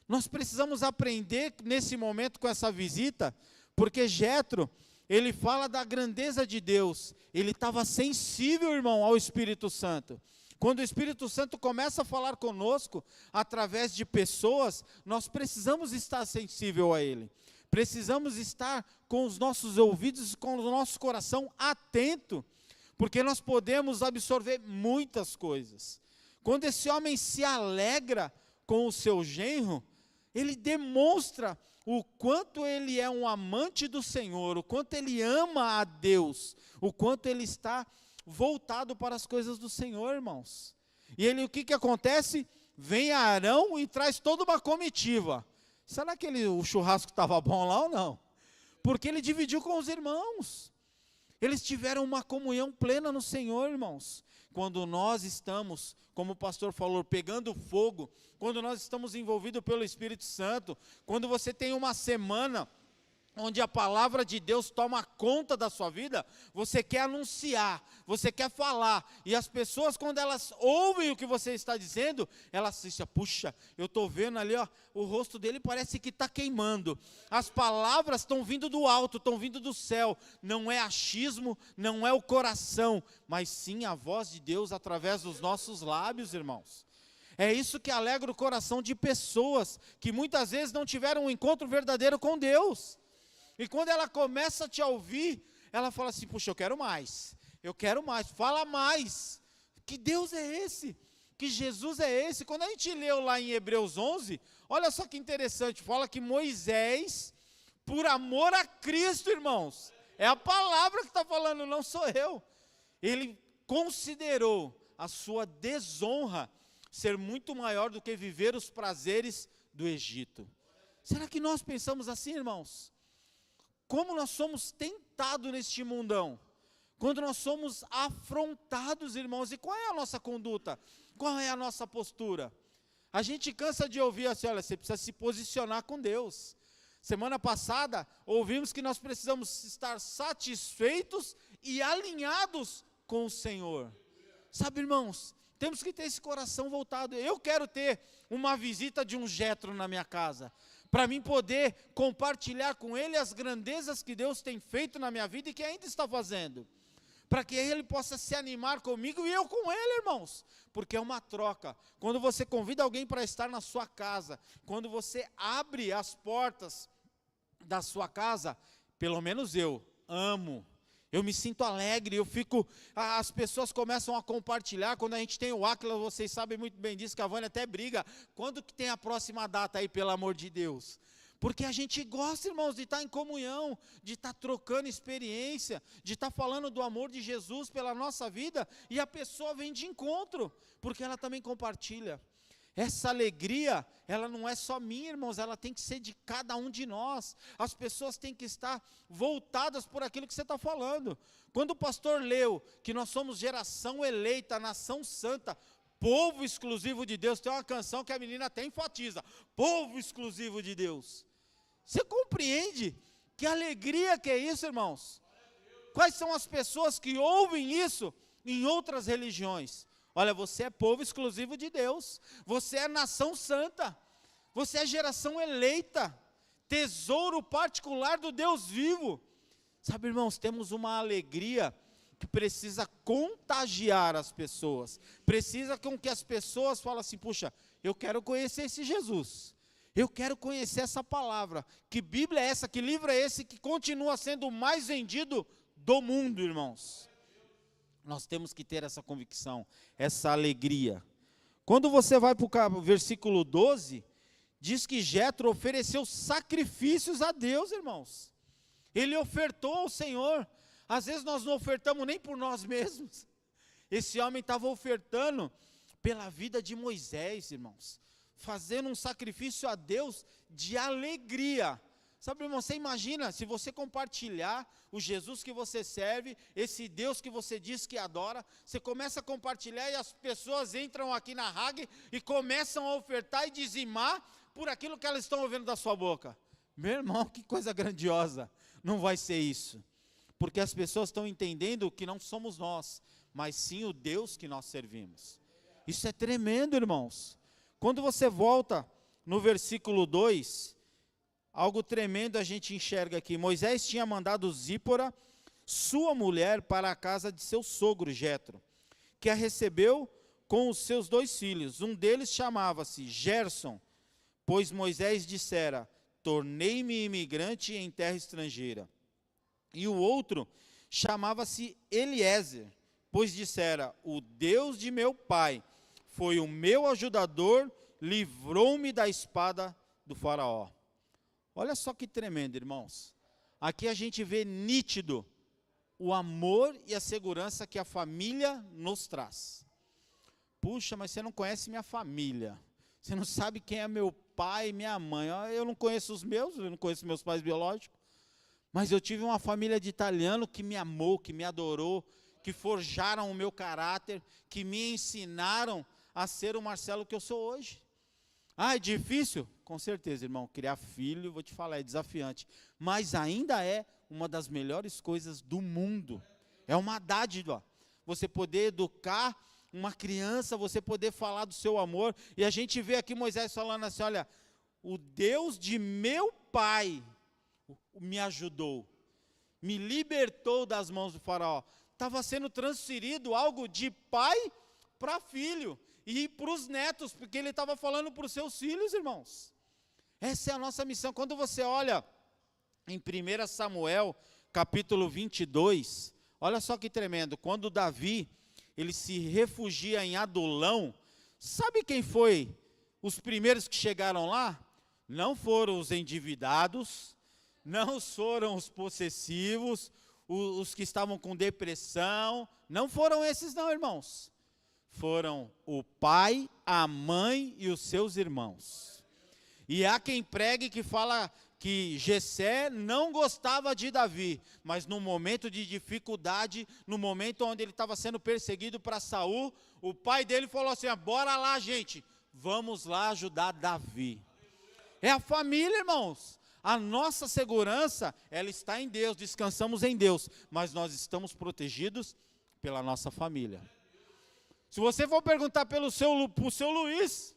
Nós precisamos aprender nesse momento com essa visita, porque Jetro, ele fala da grandeza de Deus. Ele estava sensível, irmão, ao Espírito Santo. Quando o Espírito Santo começa a falar conosco, através de pessoas, nós precisamos estar sensível a Ele. Precisamos estar com os nossos ouvidos, com o nosso coração atento, porque nós podemos absorver muitas coisas. Quando esse homem se alegra com o seu genro, ele demonstra o quanto ele é um amante do Senhor, o quanto ele ama a Deus, o quanto ele está voltado para as coisas do Senhor, irmãos. E ele, o que acontece? Vem Arão e traz toda uma comitiva. Será que o churrasco estava bom lá ou não? Porque ele dividiu com os irmãos. Eles tiveram uma comunhão plena no Senhor, irmãos. Quando nós estamos, como o pastor falou, pegando fogo, quando nós estamos envolvidos pelo Espírito Santo, quando você tem uma semana onde a palavra de Deus toma conta da sua vida, você quer anunciar, você quer falar, e as pessoas, quando elas ouvem o que você está dizendo, elas dizem, puxa, eu estou vendo ali, ó, o rosto dele parece que está queimando, as palavras estão vindo do alto, estão vindo do céu, não é achismo, não é o coração, mas sim a voz de Deus através dos nossos lábios, irmãos. É isso que alegra o coração de pessoas, que muitas vezes não tiveram um encontro verdadeiro com Deus. E quando ela começa a te ouvir, ela fala assim, puxa, eu quero mais, fala mais. Que Deus é esse? Que Jesus é esse? Quando a gente leu lá em Hebreus 11, olha só que interessante, fala que Moisés, por amor a Cristo, irmãos, é a palavra que está falando, não sou eu. Ele considerou a sua desonra ser muito maior do que viver os prazeres do Egito. Será que nós pensamos assim, irmãos? Como nós somos tentados neste mundão, quando nós somos afrontados, irmãos, e qual é a nossa conduta? Qual é a nossa postura? A gente cansa de ouvir assim, olha, você precisa se posicionar com Deus. Semana passada, ouvimos que nós precisamos estar satisfeitos e alinhados com o Senhor. Sabe, irmãos, temos que ter esse coração voltado. Eu quero ter uma visita de um Jétro na minha casa, para mim poder compartilhar com ele as grandezas que Deus tem feito na minha vida e que ainda está fazendo, para que ele possa se animar comigo e eu com ele, irmãos, porque é uma troca. Quando você convida alguém para estar na sua casa, quando você abre as portas da sua casa, pelo menos eu amo, eu me sinto alegre, as pessoas começam a compartilhar. Quando a gente tem o Áquila, vocês sabem muito bem disso, que a Vânia até briga, quando que tem a próxima data aí, pelo amor de Deus? Porque a gente gosta, irmãos, de estar em comunhão, de estar trocando experiência, de estar falando do amor de Jesus pela nossa vida, e a pessoa vem de encontro, porque ela também compartilha. Essa alegria, ela não é só minha, irmãos, ela tem que ser de cada um de nós. As pessoas têm que estar voltadas por aquilo que você está falando. Quando o pastor leu que nós somos geração eleita, nação santa, povo exclusivo de Deus, tem uma canção que a menina até enfatiza, povo exclusivo de Deus. Você compreende que alegria que é isso, irmãos? Quais são as pessoas que ouvem isso em outras religiões? Olha, você é povo exclusivo de Deus, você é nação santa, você é geração eleita, tesouro particular do Deus vivo. Sabe, irmãos, temos uma alegria que precisa contagiar as pessoas, precisa com que as pessoas falem assim, puxa, eu quero conhecer esse Jesus, eu quero conhecer essa palavra. Que Bíblia é essa, que livro é esse que continua sendo o mais vendido do mundo, irmãos? Nós temos que ter essa convicção, essa alegria. Quando você vai para o versículo 12, diz que Jétro ofereceu sacrifícios a Deus, irmãos. Ele ofertou ao Senhor. Às vezes nós não ofertamos nem por nós mesmos. Esse homem estava ofertando pela vida de Moisés, irmãos, fazendo um sacrifício a Deus de alegria. Sabe, irmão, você imagina, se você compartilhar o Jesus que você serve, esse Deus que você diz que adora, você começa a compartilhar e as pessoas entram aqui na RAG e começam a ofertar e dizimar por aquilo que elas estão ouvindo da sua boca. Meu irmão, que coisa grandiosa. Não vai ser isso, porque as pessoas estão entendendo que não somos nós, mas sim o Deus que nós servimos. Isso é tremendo, irmãos. Quando você volta no versículo 2, algo tremendo a gente enxerga aqui. Moisés tinha mandado Zípora, sua mulher, para a casa de seu sogro Jétro, que a recebeu com os seus 2 filhos. Um deles chamava-se Gerson, pois Moisés dissera, tornei-me imigrante em terra estrangeira. E o outro chamava-se Eliezer, pois dissera, o Deus de meu pai foi o meu ajudador, livrou-me da espada do faraó. Olha só que tremendo, irmãos. Aqui a gente vê nítido o amor e a segurança que a família nos traz. Puxa, mas você não conhece minha família. Você não sabe quem é meu pai e minha mãe. Eu não conheço os meus, eu não conheço meus pais biológicos. Mas eu tive uma família de italiano que me amou, que me adorou, que forjaram o meu caráter, que me ensinaram a ser o Marcelo que eu sou hoje. Ah, é difícil? Com certeza, irmão. Criar filho, vou te falar, é desafiante. Mas ainda é uma das melhores coisas do mundo. É uma dádiva. Você poder educar uma criança, você poder falar do seu amor. E a gente vê aqui Moisés falando assim, olha, o Deus de meu pai me ajudou, me libertou das mãos do faraó. Estava sendo transferido algo de pai para filho e para os netos, porque ele estava falando para os seus filhos, irmãos. Essa é a nossa missão. Quando você olha em 1 Samuel, capítulo 22, olha só que tremendo, quando Davi, ele se refugia em Adulão, sabe quem foi os primeiros que chegaram lá? Não foram os endividados, não foram os possessivos, os que estavam com depressão, não foram esses não, irmãos. Foram o pai, a mãe e os seus irmãos. E há quem pregue que fala que Jessé não gostava de Davi, mas no momento de dificuldade, no momento onde ele estava sendo perseguido para Saul, o pai dele falou assim, bora lá gente, vamos lá ajudar Davi. É a família, irmãos. A nossa segurança, ela está em Deus, descansamos em Deus, mas nós estamos protegidos pela nossa família. Se você for perguntar pro seu Luiz,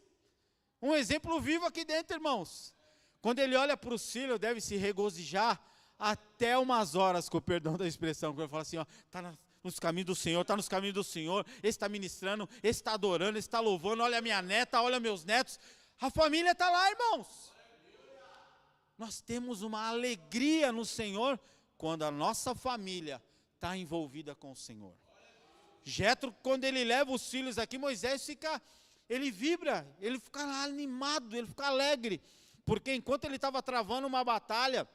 um exemplo vivo aqui dentro, irmãos. Quando ele olha para o filho, deve se regozijar até umas horas, com o perdão da expressão, quando ele fala assim, está nos caminhos do Senhor, está nos caminhos do Senhor, ele está ministrando, ele está adorando, ele está louvando, olha a minha neta, olha meus netos, a família está lá, irmãos. Nós temos uma alegria no Senhor, quando a nossa família está envolvida com o Senhor. Jetro, quando ele leva os filhos aqui, Moisés ele vibra, ele fica animado, ele fica alegre, porque enquanto ele estava travando uma batalha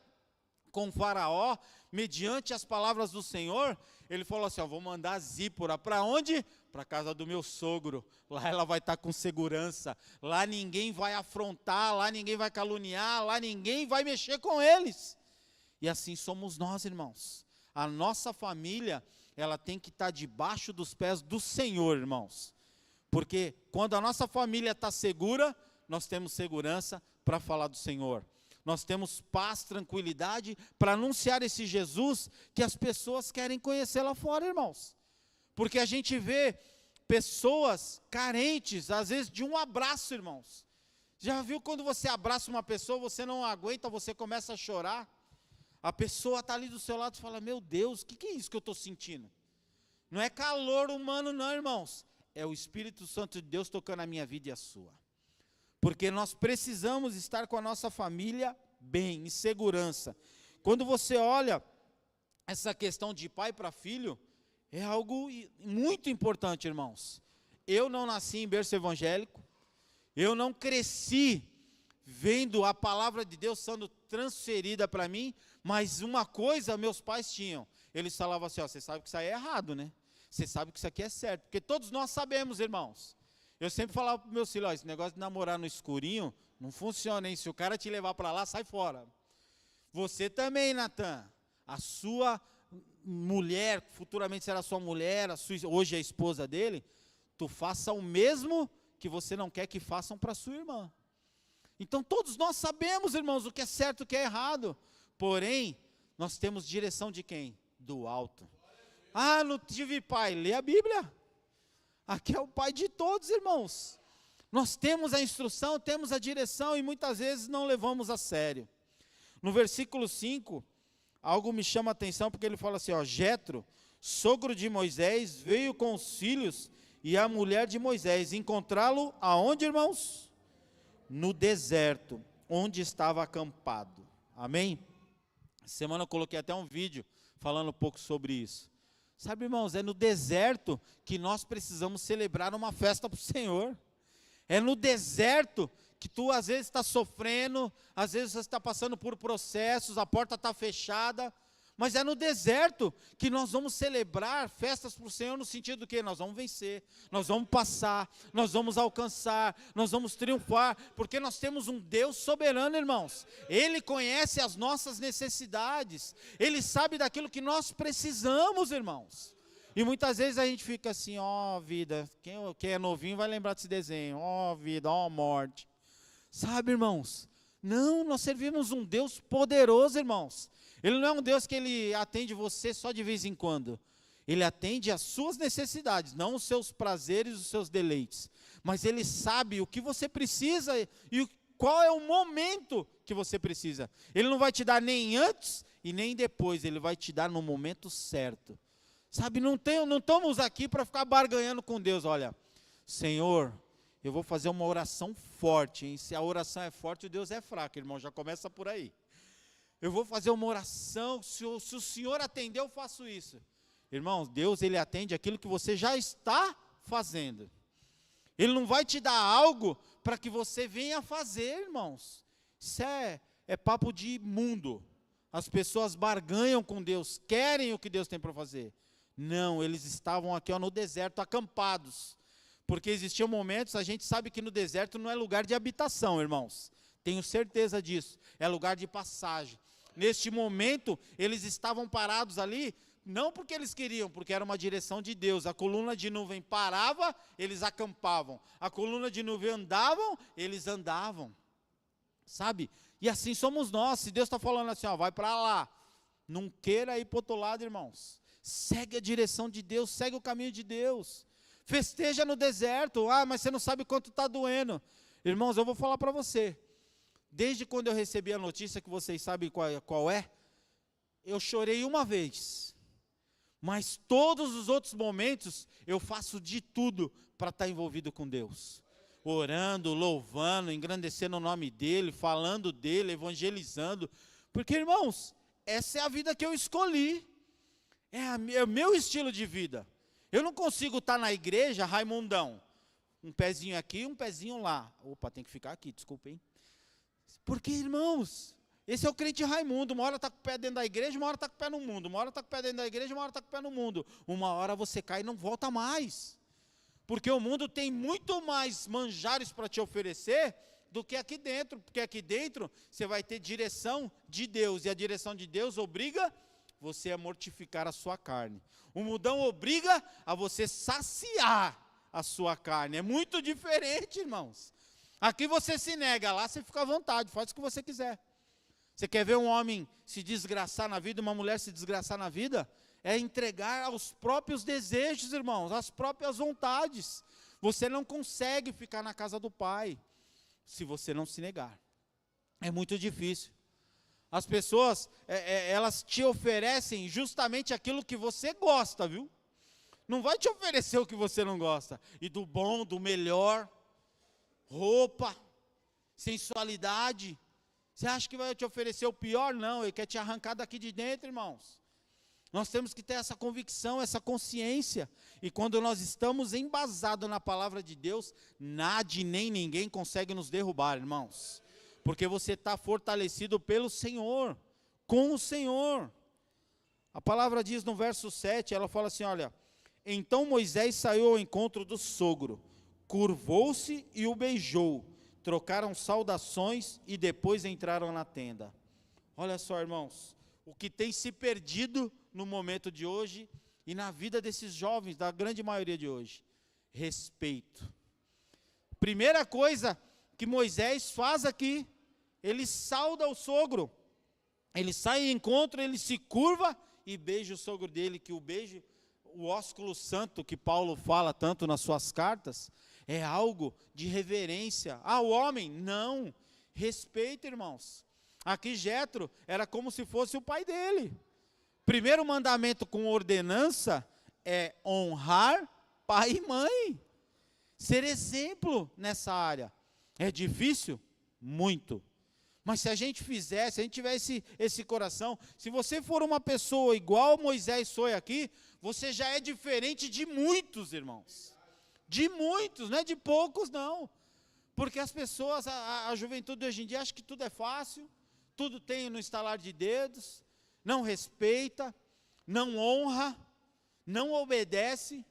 com o faraó, mediante as palavras do Senhor, ele falou assim, vou mandar Zípora, para onde? Para a casa do meu sogro, lá ela vai estar com segurança, lá ninguém vai afrontar, lá ninguém vai caluniar, lá ninguém vai mexer com eles. E assim somos nós, irmãos. A nossa família, ela tem que estar debaixo dos pés do Senhor, irmãos. Porque quando a nossa família está segura, nós temos segurança para falar do Senhor. Nós temos paz, tranquilidade para anunciar esse Jesus que as pessoas querem conhecer lá fora, irmãos. Porque a gente vê pessoas carentes, às vezes de um abraço, irmãos. Já viu quando você abraça uma pessoa, você não aguenta, você começa a chorar? A pessoa está ali do seu lado e fala, meu Deus, o que é isso que eu estou sentindo? Não é calor humano não, irmãos. É o Espírito Santo de Deus tocando a minha vida e a sua. Porque nós precisamos estar com a nossa família bem, em segurança. Quando você olha essa questão de pai para filho, é algo muito importante, irmãos. Eu não nasci em berço evangélico, eu não cresci vendo a palavra de Deus sendo transferida para mim, mas uma coisa meus pais tinham, eles falavam assim, você sabe que isso aí é errado, né? Você sabe que isso aqui é certo, porque todos nós sabemos, irmãos. Eu sempre falava para os meus filhos, esse negócio de namorar no escurinho, não funciona, hein? Se o cara te levar para lá, sai fora. Você também, Natan, a sua mulher, futuramente será sua mulher, hoje é a esposa dele, tu faça o mesmo que você não quer que façam para sua irmã. Então todos nós sabemos, irmãos, o que é certo e o que é errado, porém, nós temos direção de quem? Do alto. Não tive pai, lê a Bíblia. Aqui é o pai de todos, irmãos. Nós temos a instrução, temos a direção e muitas vezes não levamos a sério. No versículo 5, algo me chama a atenção porque ele fala assim, Jetro, sogro de Moisés, veio com os filhos e a mulher de Moisés, encontrá-lo aonde, irmãos? No deserto, onde estava acampado. Amém? Semana eu coloquei até um vídeo falando um pouco sobre isso. Sabe, irmãos, é no deserto que nós precisamos celebrar uma festa para o Senhor. É no deserto que tu às vezes está sofrendo, às vezes você está passando por processos, a porta está fechada, mas é no deserto que nós vamos celebrar festas para o Senhor no sentido do que nós vamos vencer, nós vamos passar, nós vamos alcançar, nós vamos triunfar, porque nós temos um Deus soberano, irmãos. Ele conhece as nossas necessidades, Ele sabe daquilo que nós precisamos, irmãos. E muitas vezes a gente fica assim, vida, quem é novinho vai lembrar desse desenho, vida, morte. Sabe, irmãos? Não, nós servimos um Deus poderoso, irmãos. Ele não é um Deus que ele atende você só de vez em quando. Ele atende às suas necessidades, não os seus prazeres, os seus deleites. Mas Ele sabe o que você precisa e qual é o momento que você precisa. Ele não vai te dar nem antes e nem depois, Ele vai te dar no momento certo. Sabe, não estamos aqui para ficar barganhando com Deus. Olha, Senhor, eu vou fazer uma oração forte, hein? Se a oração é forte, o Deus é fraco, irmão, já começa por aí. Eu vou fazer uma oração, se o Senhor atender, eu faço isso. Irmãos, Deus, Ele atende aquilo que você já está fazendo. Ele não vai te dar algo para que você venha fazer, irmãos. Isso é papo de mundo. As pessoas barganham com Deus, querem o que Deus tem para fazer. Não, eles estavam aqui no deserto, acampados. Porque existiam momentos, a gente sabe que no deserto não é lugar de habitação, irmãos. Tenho certeza disso. É lugar de passagem. Neste momento, eles estavam parados ali, não porque eles queriam, porque era uma direção de Deus. A coluna de nuvem parava, eles acampavam. A coluna de nuvem andavam, eles andavam. Sabe? E assim somos nós. Se Deus está falando assim, ó, vai para lá. Não queira ir para o outro lado, irmãos. Segue a direção de Deus, segue o caminho de Deus. Festeja no deserto. Ah, mas você não sabe quanto está doendo. Irmãos, eu vou falar para você. Desde quando eu recebi a notícia, que vocês sabem qual é, eu chorei uma vez. Mas todos os outros momentos, eu faço de tudo para estar envolvido com Deus. Orando, louvando, engrandecendo o nome dEle, falando dEle, evangelizando. Porque, irmãos, essa é a vida que eu escolhi. É o meu estilo de vida. Eu não consigo estar na igreja, Raimundão. Um pezinho aqui, um pezinho lá. Opa, tem que ficar aqui, desculpa, hein. Porque, irmãos, esse é o crente Raimundo. Uma hora está com o pé dentro da igreja, uma hora está com o pé no mundo. Uma hora está com o pé dentro da igreja, uma hora está com o pé no mundo. Uma hora você cai e não volta mais. Porque o mundo tem muito mais manjares para te oferecer do que aqui dentro. Porque aqui dentro você vai ter direção de Deus. E a direção de Deus obriga você a mortificar a sua carne. O mundão obriga a você saciar a sua carne. É muito diferente, irmãos. Aqui você se nega, lá você fica à vontade, faz o que você quiser. Você quer ver um homem se desgraçar na vida, uma mulher se desgraçar na vida? É entregar aos próprios desejos, irmãos, às próprias vontades. Você não consegue ficar na casa do Pai, se você não se negar. É muito difícil. As pessoas, elas te oferecem justamente aquilo que você gosta, viu? Não vai te oferecer o que você não gosta. E do bom, do melhor, roupa, sensualidade. Você acha que vai te oferecer o pior? Não, Ele quer te arrancar daqui de dentro, irmãos. Nós temos que ter essa convicção, essa consciência. E quando nós estamos embasados na palavra de Deus, nada e nem ninguém consegue nos derrubar, irmãos. Porque você está fortalecido pelo Senhor, com o Senhor. A palavra diz no verso 7, ela fala assim, olha, então Moisés saiu ao encontro do sogro, curvou-se e o beijou, trocaram saudações e depois entraram na tenda. Olha só, irmãos, o que tem se perdido no momento de hoje e na vida desses jovens, da grande maioria de hoje, respeito. Primeira coisa que Moisés faz aqui, ele sauda o sogro, ele sai em encontro, ele se curva e beija o sogro dele, que o beijo, o ósculo santo que Paulo fala tanto nas suas cartas, é algo de reverência ao homem. Não, respeito, irmãos. Aqui Jetro era como se fosse o pai dele. Primeiro mandamento com ordenança é honrar pai e mãe. Ser exemplo nessa área. É difícil? Muito. Mas se a gente fizer, se a gente tiver esse coração, se você for uma pessoa igual Moisés foi aqui, você já é diferente de muitos, irmãos. De muitos, não é de poucos, não. Porque as pessoas, a juventude hoje em dia, acha que tudo é fácil, tudo tem no estalar de dedos, não respeita, não honra, não obedece.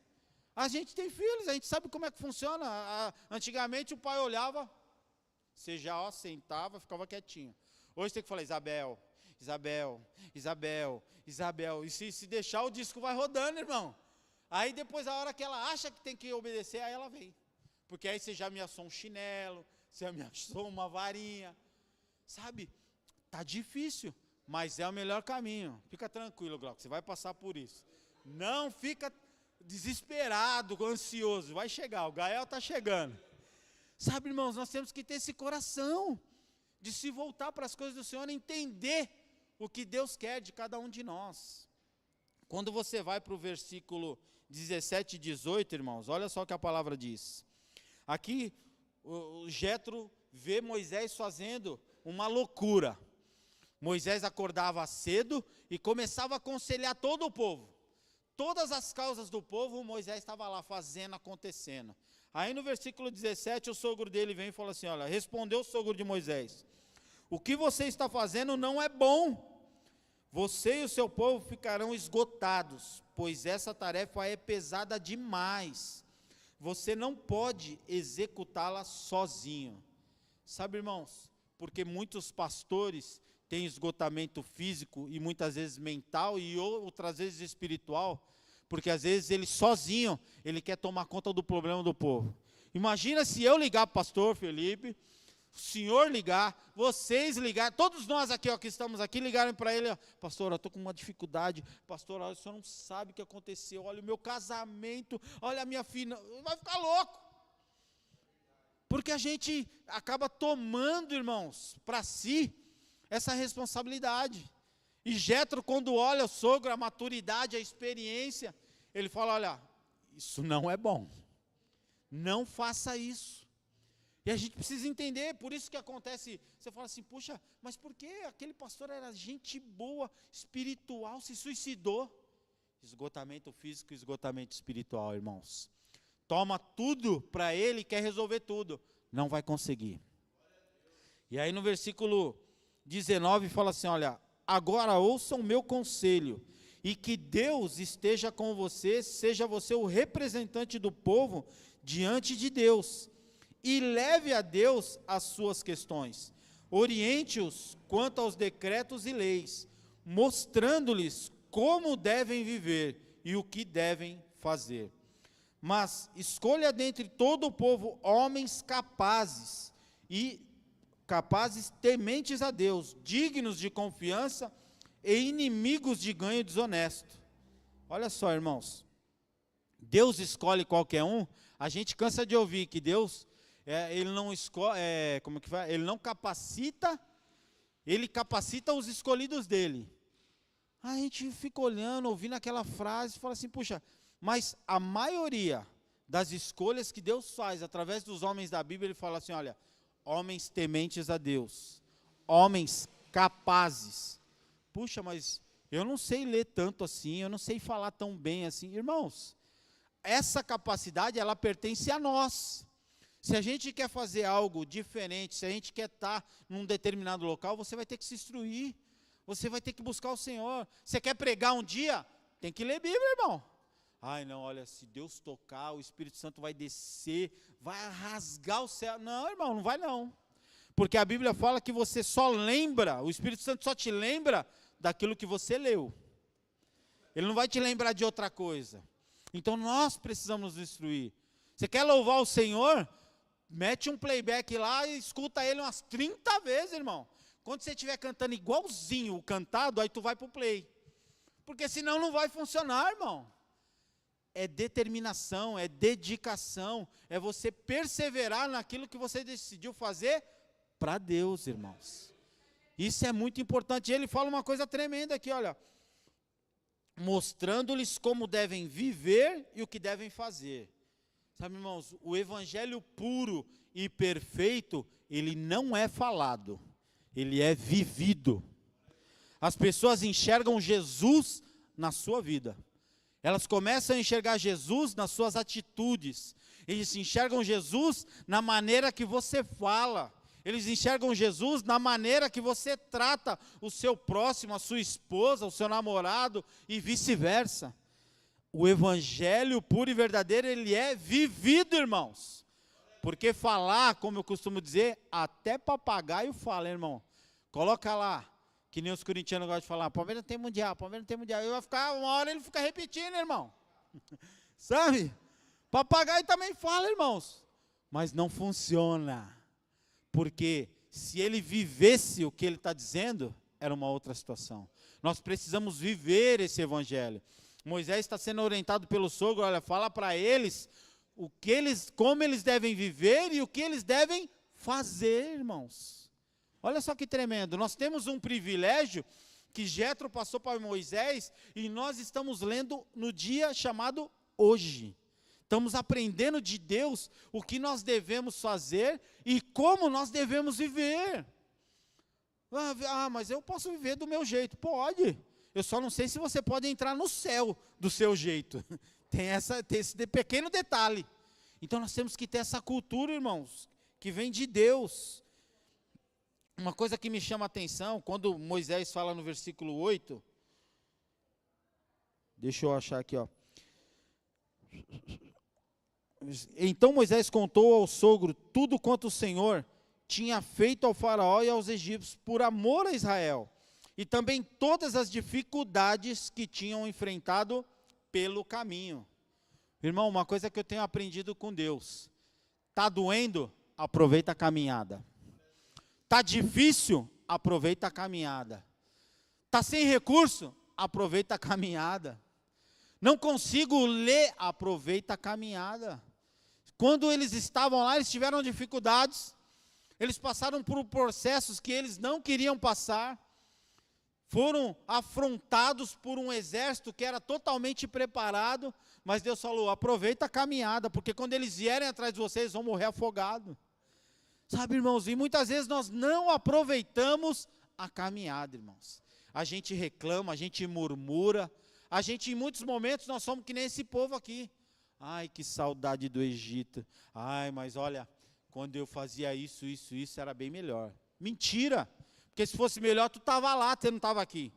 A gente tem filhos, a gente sabe como é que funciona. Antigamente o pai olhava, você já sentava, ficava quietinho. Hoje tem que falar, Isabel, Isabel, Isabel, Isabel. E se deixar, o disco vai rodando, irmão. Aí depois, a hora que ela acha que tem que obedecer, aí ela vem. Porque aí você já ameaçou um chinelo, você ameaçou uma varinha. Sabe, tá difícil, mas é o melhor caminho. Fica tranquilo, Glauco, você vai passar por isso. Não fica desesperado, ansioso, vai chegar, o Gael está chegando. Sabe, irmãos, nós temos que ter esse coração de se voltar para as coisas do Senhor, entender o que Deus quer de cada um de nós. Quando você vai para o versículo 17 e 18, irmãos, olha só o que a palavra diz. Aqui, o Jétro vê Moisés fazendo uma loucura. Moisés acordava cedo e começava a aconselhar todo o povo. Todas as causas do povo, Moisés estava lá fazendo, acontecendo. Aí no versículo 17, o sogro dele vem e fala assim, olha, respondeu o sogro de Moisés, o que você está fazendo não é bom. Você e o seu povo ficarão esgotados, pois essa tarefa é pesada demais. Você não pode executá-la sozinho. Sabe, irmãos, porque muitos pastores têm esgotamento físico e muitas vezes mental e outras vezes espiritual, porque às vezes ele sozinho, ele quer tomar conta do problema do povo. Imagina se eu ligar para o pastor Felipe, o senhor ligar, vocês ligarem, todos nós aqui, ó, que estamos aqui, ligarem para ele, ó, pastor, eu estou com uma dificuldade, pastor, olha, o senhor não sabe o que aconteceu, olha o meu casamento, olha a minha filha, vai ficar louco. Porque a gente acaba tomando, irmãos, para si, essa responsabilidade. E Jétro, quando olha o sogro, a maturidade, a experiência, ele fala, olha, isso não é bom, não faça isso. E a gente precisa entender, por isso que acontece, você fala assim, puxa, mas por que aquele pastor era gente boa, espiritual, se suicidou? Esgotamento físico e esgotamento espiritual, irmãos. Toma tudo para ele e quer resolver tudo, não vai conseguir. E aí no versículo 19 fala assim, olha, agora ouçam o meu conselho, e que Deus esteja com você, seja você o representante do povo diante de Deus, e leve a Deus as suas questões, oriente-os quanto aos decretos e leis, mostrando-lhes como devem viver e o que devem fazer. Mas escolha dentre todo o povo homens capazes tementes a Deus, dignos de confiança e inimigos de ganho desonesto. Olha só, irmãos, Deus escolhe qualquer um. A gente cansa de ouvir que Deus, ele não escolhe, ele não capacita, ele capacita os escolhidos dele. A gente fica olhando, ouvindo aquela frase e fala assim, puxa, mas a maioria das escolhas que Deus faz através dos homens da Bíblia, ele fala assim, olha, homens tementes a Deus, homens capazes. Puxa, mas eu não sei ler tanto assim, eu não sei falar tão bem assim. Irmãos, essa capacidade, ela pertence a nós. Se a gente quer fazer algo diferente, se a gente quer estar num determinado local, você vai ter que se instruir, você vai ter que buscar o Senhor. Você quer pregar um dia? Tem que ler Bíblia, irmão. Ai, não, olha, se Deus tocar, o Espírito Santo vai descer, vai rasgar o céu. Não, irmão, não vai não. Porque a Bíblia fala que você só lembra, o Espírito Santo só te lembra daquilo que você leu. Ele não vai te lembrar de outra coisa. Então nós precisamos nos instruir. Você quer louvar o Senhor? Mete um playback lá e escuta ele umas 30 vezes, irmão. Quando você estiver cantando igualzinho o cantado, aí tu vai para o play. Porque senão não vai funcionar, irmão. É determinação, é dedicação, é você perseverar naquilo que você decidiu fazer para Deus, irmãos. Isso é muito importante. Ele fala uma coisa tremenda aqui, olha. Mostrando-lhes como devem viver e o que devem fazer. Sabe, irmãos, o evangelho puro e perfeito, ele não é falado, ele é vivido. As pessoas enxergam Jesus na sua vida. Elas começam a enxergar Jesus nas suas atitudes. Eles enxergam Jesus na maneira que você fala. Eles enxergam Jesus na maneira que você trata o seu próximo, a sua esposa, o seu namorado e vice-versa. O evangelho puro e verdadeiro, ele é vivido, irmãos. Porque falar, como eu costumo dizer, até papagaio fala, irmão. Coloca lá, que nem os corintianos gostam de falar, Palmeiras tem mundial, Palmeiras tem mundial. Eu vai ficar, uma hora ele fica repetindo, irmão. Sabe? Papagaio também fala, irmãos. Mas não funciona. Porque se ele vivesse o que ele está dizendo, era uma outra situação. Nós precisamos viver esse evangelho. Moisés está sendo orientado pelo sogro, olha, fala para eles como eles devem viver e o que eles devem fazer, irmãos. Olha só que tremendo, nós temos um privilégio que Jetro passou para Moisés e nós estamos lendo no dia chamado hoje. Estamos aprendendo de Deus o que nós devemos fazer e como nós devemos viver. Mas eu posso viver do meu jeito. Pode. Eu só não sei se você pode entrar no céu do seu jeito. Tem esse pequeno detalhe. Então nós temos que ter essa cultura, irmãos, que vem de Deus. Uma coisa que me chama a atenção, quando Moisés fala no versículo 8, deixa eu achar aqui, ó. Então Moisés contou ao sogro tudo quanto o Senhor tinha feito ao faraó e aos egípcios por amor a Israel, e também todas as dificuldades que tinham enfrentado pelo caminho. Irmão, uma coisa que eu tenho aprendido com Deus, está doendo? Aproveita a caminhada. Está difícil? Aproveita a caminhada. Está sem recurso? Aproveita a caminhada. Não consigo ler? Aproveita a caminhada. Quando eles estavam lá, eles tiveram dificuldades, eles passaram por processos que eles não queriam passar, foram afrontados por um exército que era totalmente preparado, mas Deus falou, aproveita a caminhada, porque quando eles vierem atrás de vocês, vão morrer afogados. Sabe, irmãos, e muitas vezes nós não aproveitamos a caminhada, irmãos. A gente reclama, a gente murmura, a gente em muitos momentos nós somos que nem esse povo aqui. Ai, que saudade do Egito. Ai, mas olha, quando eu fazia isso, era bem melhor. Mentira, porque se fosse melhor, tu estava lá, você não estava aqui.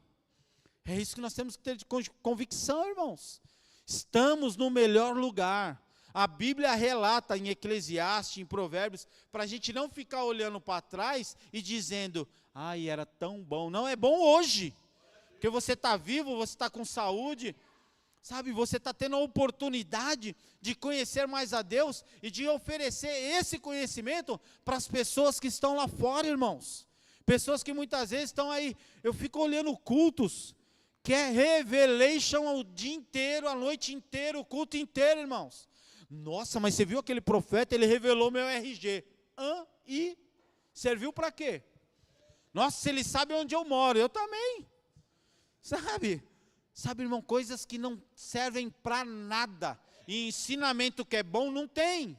É isso que nós temos que ter de convicção, irmãos. Estamos no melhor lugar. A Bíblia relata em Eclesiastes, em Provérbios, para a gente não ficar olhando para trás e dizendo, ai, era tão bom. Não, é bom hoje, porque você está vivo, você está com saúde, sabe, você está tendo a oportunidade de conhecer mais a Deus e de oferecer esse conhecimento para as pessoas que estão lá fora, irmãos. Pessoas que muitas vezes estão aí, eu fico olhando cultos, que é revelation o dia inteiro, a noite inteira, o culto inteiro, irmãos. Nossa, mas você viu aquele profeta, ele revelou meu RG. E serviu para quê? Nossa, se ele sabe onde eu moro, eu também. Sabe, irmão, coisas que não servem para nada. E ensinamento que é bom, não tem.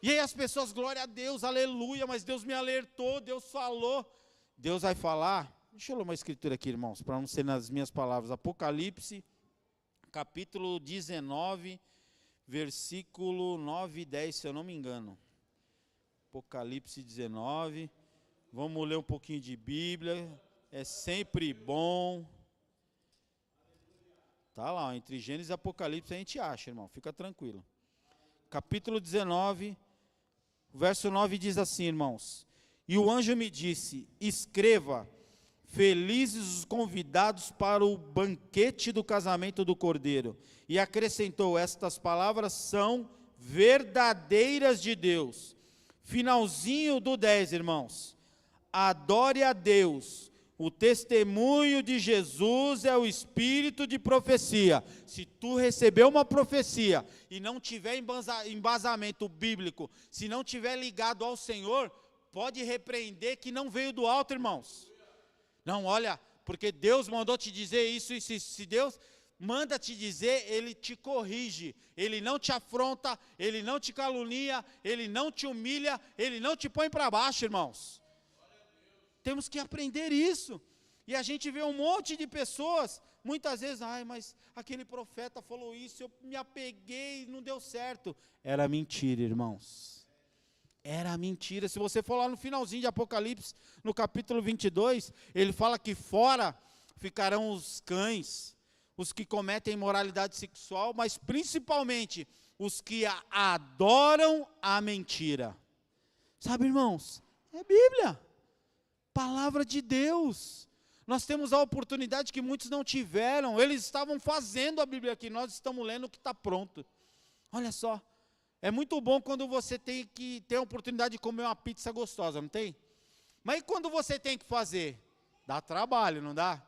E aí as pessoas, glória a Deus, aleluia, mas Deus me alertou, Deus falou. Deus vai falar, deixa eu ler uma escritura aqui, irmãos, para não ser nas minhas palavras. Apocalipse, capítulo 19, versículo 9 e 10, se eu não me engano. Apocalipse 19, vamos ler um pouquinho de Bíblia, é sempre bom. Está lá, entre Gênesis e Apocalipse a gente acha, irmão, fica tranquilo. Capítulo 19, verso 9 diz assim, irmãos, e o anjo me disse, escreva, felizes os convidados para o banquete do casamento do Cordeiro. E acrescentou, estas palavras são verdadeiras de Deus. Finalzinho do 10, irmãos. Adore a Deus. O testemunho de Jesus é o espírito de profecia. Se tu receber uma profecia e não tiver embasamento bíblico, se não tiver ligado ao Senhor, pode repreender que não veio do alto, irmãos. Não, olha, porque Deus mandou te dizer isso, e se Deus manda te dizer, Ele te corrige, Ele não te afronta, Ele não te calunia, Ele não te humilha, Ele não te põe para baixo, irmãos. Temos que aprender isso, e a gente vê um monte de pessoas, muitas vezes, ai, mas aquele profeta falou isso, eu me apeguei, não deu certo. Era mentira, irmãos. Era mentira. Se você for lá no finalzinho de Apocalipse, no capítulo 22, ele fala que fora ficarão os cães, os que cometem imoralidade sexual, mas principalmente os que adoram a mentira. Sabe, irmãos, é Bíblia, palavra de Deus. Nós temos a oportunidade que muitos não tiveram, eles estavam fazendo a Bíblia aqui, nós estamos lendo o que está pronto. Olha só. É muito bom quando você tem que ter a oportunidade de comer uma pizza gostosa, não tem? Mas e quando você tem que fazer? Dá trabalho, não dá?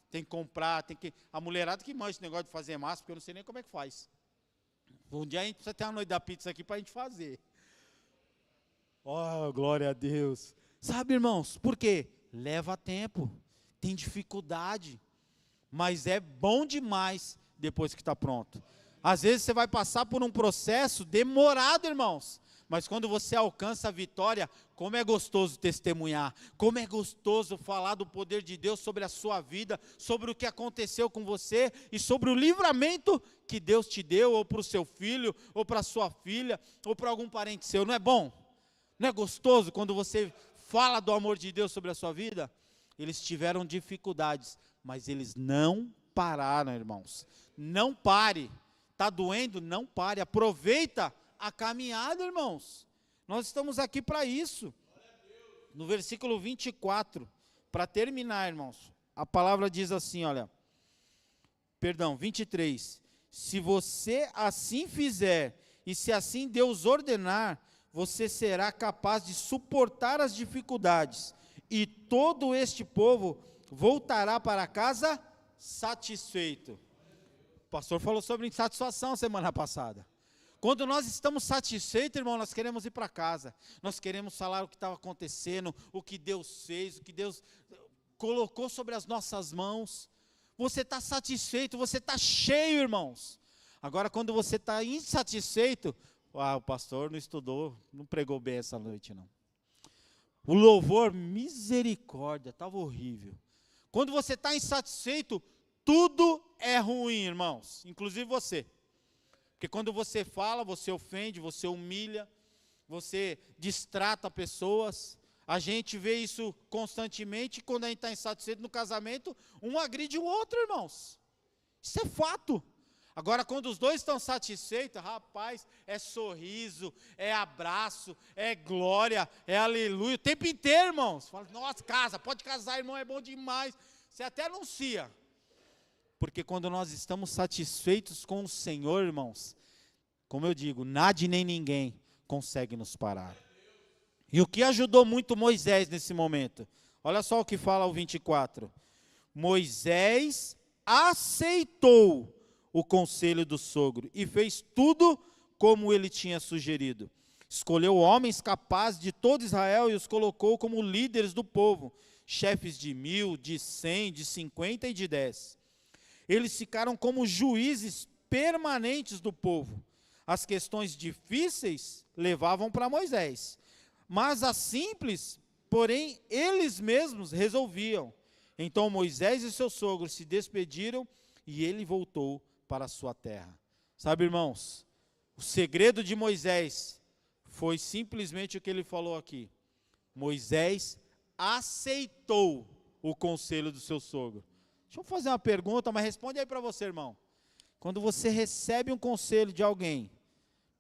Tem que comprar, tem que... A mulherada que manja esse negócio de fazer massa, porque eu não sei nem como é que faz. Um dia a gente precisa ter a noite da pizza aqui para a gente fazer. Oh, glória a Deus. Sabe, irmãos, por quê? Leva tempo, tem dificuldade, mas é bom demais depois que está pronto. Às vezes você vai passar por um processo demorado, irmãos, mas quando você alcança a vitória, como é gostoso testemunhar, como é gostoso falar do poder de Deus sobre a sua vida, sobre o que aconteceu com você e sobre o livramento que Deus te deu, ou para o seu filho, ou para a sua filha, ou para algum parente seu. Não é bom? Não é gostoso quando você fala do amor de Deus sobre a sua vida? Eles tiveram dificuldades, mas eles não pararam, irmãos. Não pare. Está doendo? Não pare. Aproveita a caminhada, irmãos. Nós estamos aqui para isso. No versículo 24, para terminar, irmãos, a palavra diz assim, olha, 23. Se você assim fizer, e se assim Deus ordenar, você será capaz de suportar as dificuldades, e todo este povo voltará para casa satisfeito. O pastor falou sobre insatisfação semana passada. Quando nós estamos satisfeitos, irmão, nós queremos ir para casa. Nós queremos falar o que estava acontecendo, o que Deus fez, o que Deus colocou sobre as nossas mãos. Você está satisfeito, você está cheio, irmãos. Agora, quando você está insatisfeito, o pastor não estudou, não pregou bem essa noite, não. O louvor, misericórdia, estava horrível. Quando você está insatisfeito, tudo é ruim, irmãos, inclusive você. Porque quando você fala, você ofende, você humilha, você distrata pessoas. A gente vê isso constantemente, quando a gente está insatisfeito no casamento, um agride o outro, irmãos. Isso é fato. Agora, quando os dois estão satisfeitos, rapaz, é sorriso, é abraço, é glória, é aleluia, o tempo inteiro, irmãos. Fala, nossa, casa, pode casar, irmão, é bom demais. Você até anuncia. Porque quando nós estamos satisfeitos com o Senhor, irmãos, como eu digo, nada e nem ninguém consegue nos parar. E o que ajudou muito Moisés nesse momento? Olha só o que fala o 24. Moisés aceitou o conselho do sogro e fez tudo como ele tinha sugerido. Escolheu homens capazes de todo Israel e os colocou como líderes do povo, chefes de 1000, de 100, de 50 e de 10. Eles ficaram como juízes permanentes do povo. As questões difíceis levavam para Moisés, mas as simples, porém, eles mesmos resolviam. Então Moisés e seu sogro se despediram e ele voltou para a sua terra. Sabe, irmãos, o segredo de Moisés foi simplesmente o que ele falou aqui. Moisés aceitou o conselho do seu sogro. Deixa eu fazer uma pergunta, mas responde aí para você, irmão. Quando você recebe um conselho de alguém,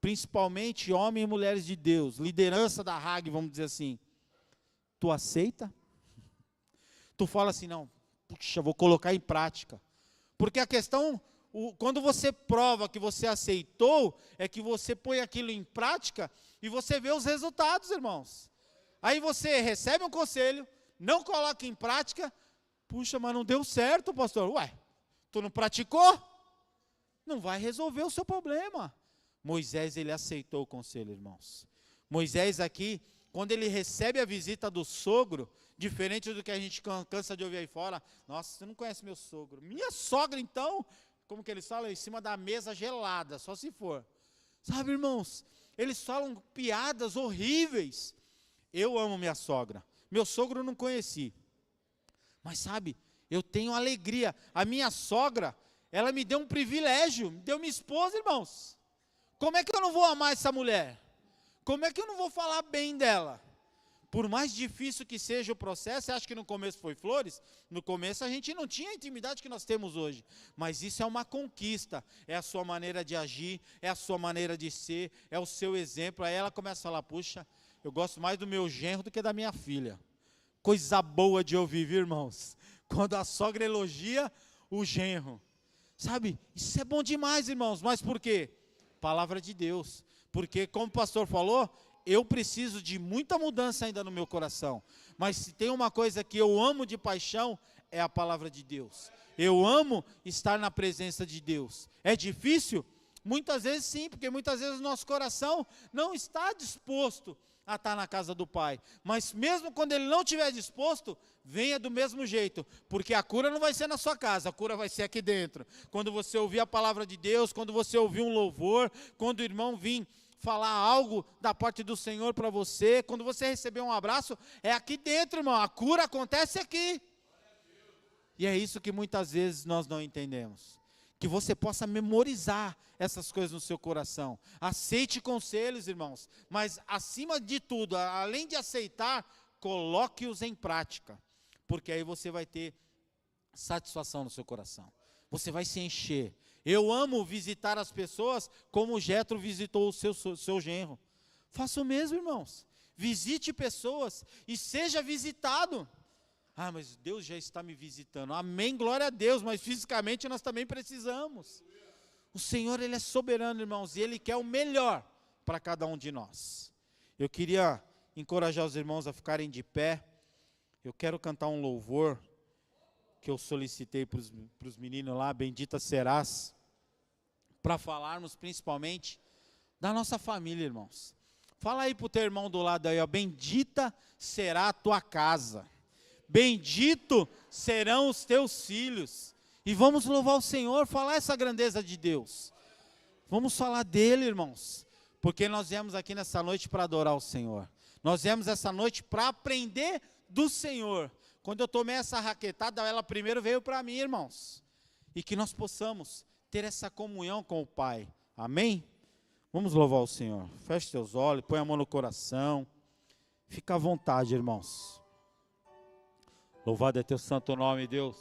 principalmente homens e mulheres de Deus, liderança da RAG, vamos dizer assim, tu aceita? Tu fala assim, não, puxa, vou colocar em prática. Porque a questão, quando você prova que você aceitou, é que você põe aquilo em prática e você vê os resultados, irmãos. Aí você recebe um conselho, não coloca em prática, puxa, mas não deu certo, pastor. Ué, tu não praticou? Não vai resolver o seu problema. Moisés, ele aceitou o conselho, irmãos. Moisés aqui, quando ele recebe a visita do sogro, diferente do que a gente cansa de ouvir aí fora, nossa, você não conhece meu sogro. Minha sogra, então, como que eles falam? Em cima da mesa gelada, só se for. Sabe, irmãos, eles falam piadas horríveis. Eu amo minha sogra. Meu sogro eu não conheci. Mas sabe, eu tenho alegria. A minha sogra, ela me deu um privilégio, me deu minha esposa, irmãos. Como é que eu não vou amar essa mulher? Como é que eu não vou falar bem dela? Por mais difícil que seja o processo, você acha que no começo foi flores? No começo a gente não tinha a intimidade que nós temos hoje. Mas isso é uma conquista. É a sua maneira de agir, é a sua maneira de ser, é o seu exemplo. Aí ela começa a falar, puxa, eu gosto mais do meu genro do que da minha filha. Coisa boa de ouvir, viu, irmãos? Quando a sogra elogia o genro. Sabe, isso é bom demais, irmãos. Mas por quê? Palavra de Deus. Porque, como o pastor falou, eu preciso de muita mudança ainda no meu coração. Mas se tem uma coisa que eu amo de paixão, é a palavra de Deus. Eu amo estar na presença de Deus. É difícil? Muitas vezes sim, porque muitas vezes o nosso coração não está disposto a estar na casa do Pai. Mas mesmo quando ele não estiver disposto, venha do mesmo jeito, porque a cura não vai ser na sua casa, a cura vai ser aqui dentro. Quando você ouvir a palavra de Deus, quando você ouvir um louvor, quando o irmão vir falar algo da parte do Senhor para você, quando você receber um abraço, é aqui dentro, irmão, a cura acontece aqui. E é isso que muitas vezes nós não entendemos. Que você possa memorizar essas coisas no seu coração. Aceite conselhos, irmãos, mas acima de tudo, além de aceitar, coloque-os em prática, porque aí você vai ter satisfação no seu coração. Você vai se encher. Eu amo visitar as pessoas como Jetro visitou o seu genro. Faça o mesmo, irmãos. Visite pessoas e seja visitado. Ah, mas Deus já está me visitando. Amém, glória a Deus, mas fisicamente nós também precisamos. O Senhor, Ele é soberano, irmãos, e Ele quer o melhor para cada um de nós. Eu queria encorajar os irmãos a ficarem de pé. Eu quero cantar um louvor que eu solicitei para os meninos lá, Bendita Serás, para falarmos principalmente da nossa família, irmãos. Fala aí para o teu irmão do lado aí, ó, bendita será a tua casa. Bendito serão os teus filhos. E vamos louvar o Senhor, falar essa grandeza de Deus. Vamos falar dele, irmãos. Porque nós viemos aqui nessa noite para adorar o Senhor. Nós viemos essa noite para aprender do Senhor. Quando eu tomei essa raquetada, ela primeiro veio para mim, irmãos. E que nós possamos ter essa comunhão com o Pai. Amém? Vamos louvar o Senhor. Feche seus olhos, põe a mão no coração. Fica à vontade, irmãos. Louvado é teu santo nome, Deus.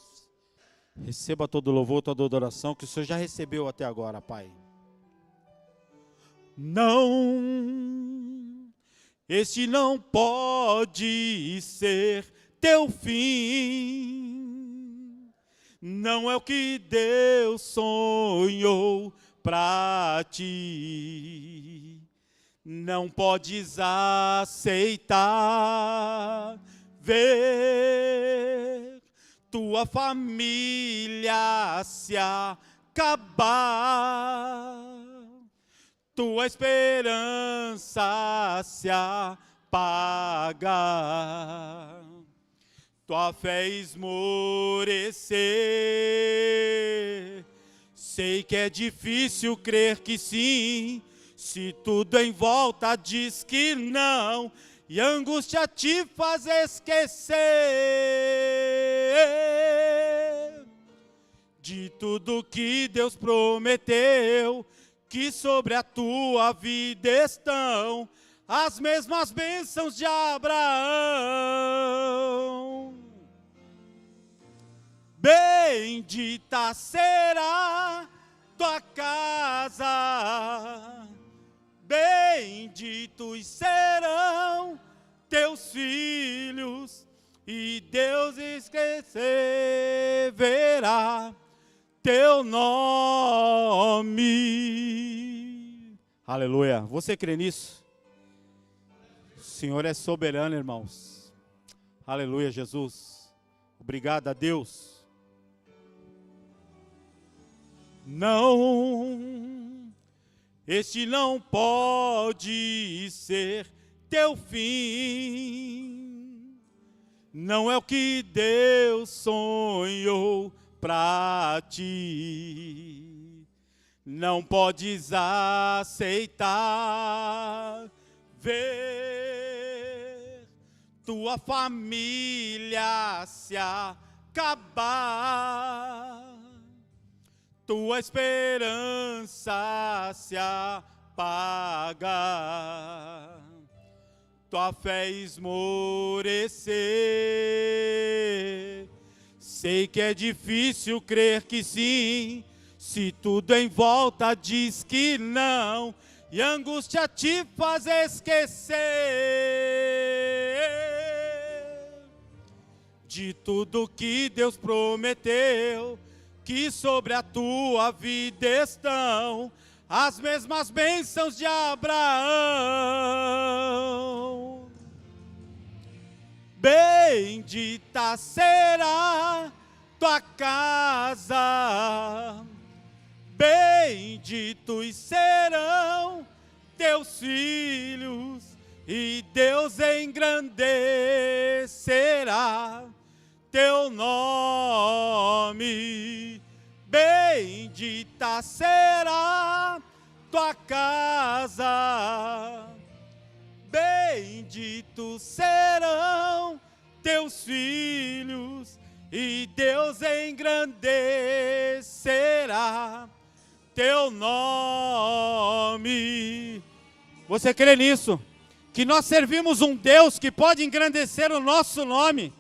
Receba todo louvor, toda adoração que o Senhor já recebeu até agora, Pai. Não, este não pode ser teu fim. Não é o que Deus sonhou pra ti. Não podes aceitar ver tua família se acabar, tua esperança se apagar, tua fé esmorecer. Sei que é difícil crer que sim, se tudo em volta diz que não, e a angústia te faz esquecer de tudo que Deus prometeu, que sobre a tua vida estão as mesmas bênçãos de Abraão. Bendita será tua casa, benditos serão teus filhos, e Deus escreverá teu nome. Aleluia. Você crê nisso? O Senhor é soberano, irmãos. Aleluia, Jesus. Obrigado a Deus. Não, este não pode ser teu fim. Não é o que Deus sonhou pra ti. Não podes aceitar ver tua família se acabar, tua esperança se apagar, tua fé esmorecer. Sei que é difícil crer que sim, se tudo em volta diz que não, e a angústia te faz esquecer de tudo que Deus prometeu, que sobre a tua vida estão as mesmas bênçãos de Abraão. Bendita será tua casa, benditos serão teus filhos, e Deus engrandecerá teu nome. Bendita será tua casa, benditos serão teus filhos, e Deus engrandecerá teu nome. Você crê nisso? Que nós servimos um Deus que pode engrandecer o nosso nome,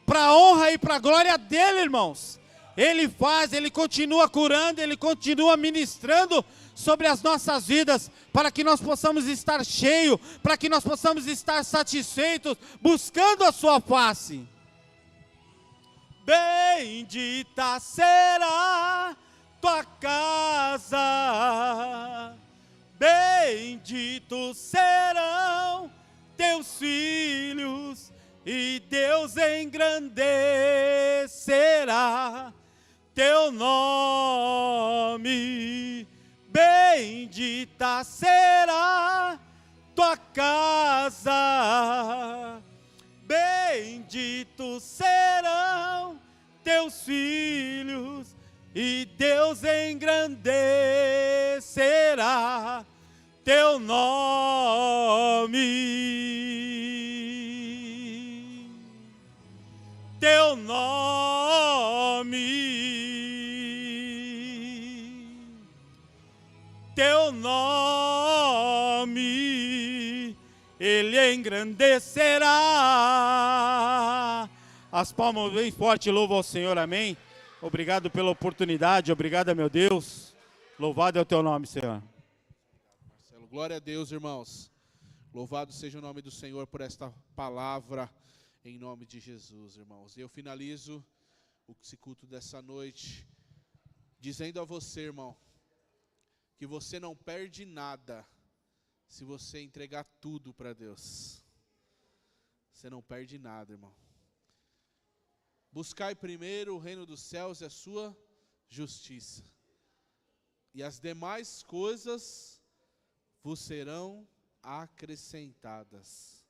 para a honra e para a glória dele, irmãos. Ele faz, ele continua curando, ele continua ministrando sobre as nossas vidas, para que nós possamos estar cheios, para que nós possamos estar satisfeitos, buscando a sua face. Bendita será tua casa, benditos serão teus filhos, e Deus engrandecerá teu nome. Bendita será tua casa, benditos serão teus filhos, e Deus engrandecerá teu nome. Teu nome. Teu nome, ele engrandecerá. As palmas bem forte, louva ao Senhor, amém. Obrigado pela oportunidade, obrigado, meu Deus. Louvado é o teu nome, Senhor. Marcelo, glória a Deus, irmãos. Louvado seja o nome do Senhor por esta palavra, em nome de Jesus, irmãos. Eu finalizo esse culto dessa noite, dizendo a você, irmão, que você não perde nada se você entregar tudo para Deus. Você não perde nada, irmão. Buscai primeiro o reino dos céus e a sua justiça, e as demais coisas vos serão acrescentadas.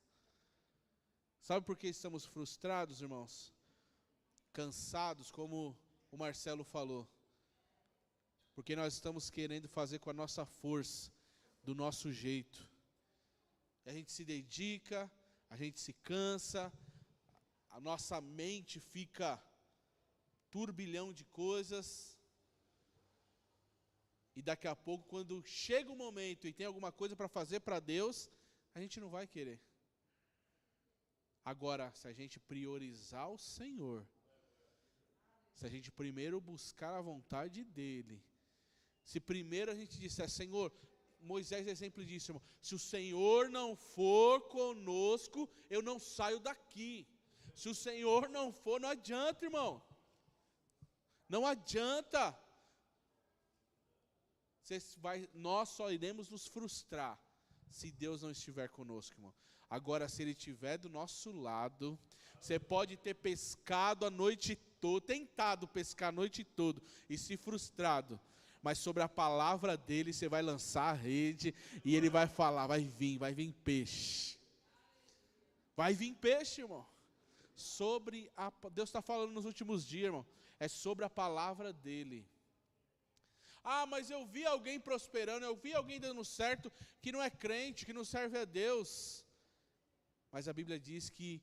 Sabe por que estamos frustrados, irmãos? Cansados, como o Marcelo falou. Porque nós estamos querendo fazer com a nossa força, do nosso jeito. A gente se dedica, a gente se cansa, a nossa mente fica turbilhão de coisas. E daqui a pouco, quando chega o momento e tem alguma coisa para fazer para Deus, a gente não vai querer. Agora, se a gente priorizar o Senhor, se a gente primeiro buscar a vontade dEle, se primeiro a gente disser, Senhor, Moisés é exemplo disso, irmão, se o Senhor não for conosco, eu não saio daqui. Se o Senhor não for, não adianta, irmão. Não adianta. Nós só iremos nos frustrar se Deus não estiver conosco, irmão. Agora, se Ele estiver do nosso lado, você pode ter pescado a noite toda, tentado pescar a noite toda e se frustrado, mas sobre a palavra dEle você vai lançar a rede e Ele vai falar, vai vir peixe. Vai vir peixe, irmão. Deus está falando nos últimos dias, irmão, é sobre a palavra dEle. Ah, mas eu vi alguém prosperando, eu vi alguém dando certo, que não é crente, que não serve a Deus. Mas a Bíblia diz que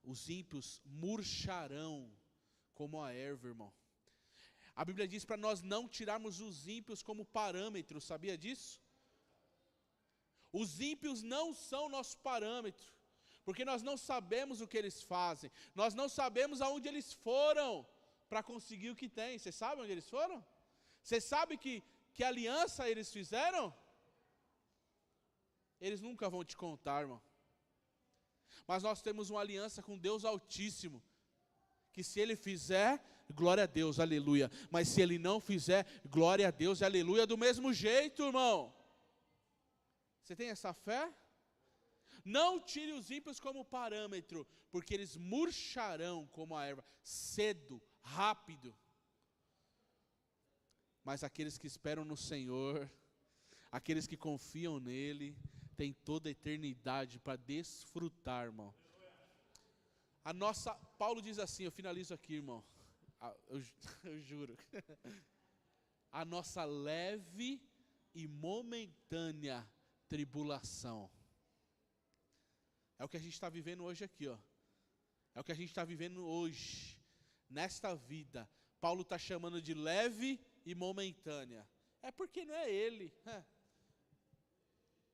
os ímpios murcharão como a erva, irmão. A Bíblia diz para nós não tirarmos os ímpios como parâmetro, sabia disso? Os ímpios não são nosso parâmetro, porque nós não sabemos o que eles fazem, nós não sabemos aonde eles foram para conseguir o que tem. Você sabe onde eles foram? Você sabe que aliança eles fizeram? Eles nunca vão te contar, irmão. Mas nós temos uma aliança com Deus Altíssimo, que se Ele fizer, glória a Deus, aleluia. Mas se ele não fizer, glória a Deus e aleluia do mesmo jeito, irmão. Você tem essa fé? Não tire os ímpios como parâmetro, porque eles murcharão como a erva, cedo, rápido. Mas aqueles que esperam no Senhor, aqueles que confiam nele, têm toda a eternidade para desfrutar, irmão. Paulo diz assim, eu finalizo aqui, irmão, eu juro. A nossa leve e momentânea tribulação. É o que a gente está vivendo hoje aqui, ó. É o que a gente está vivendo hoje, nesta vida. Paulo está chamando de leve e momentânea. É porque não é ele.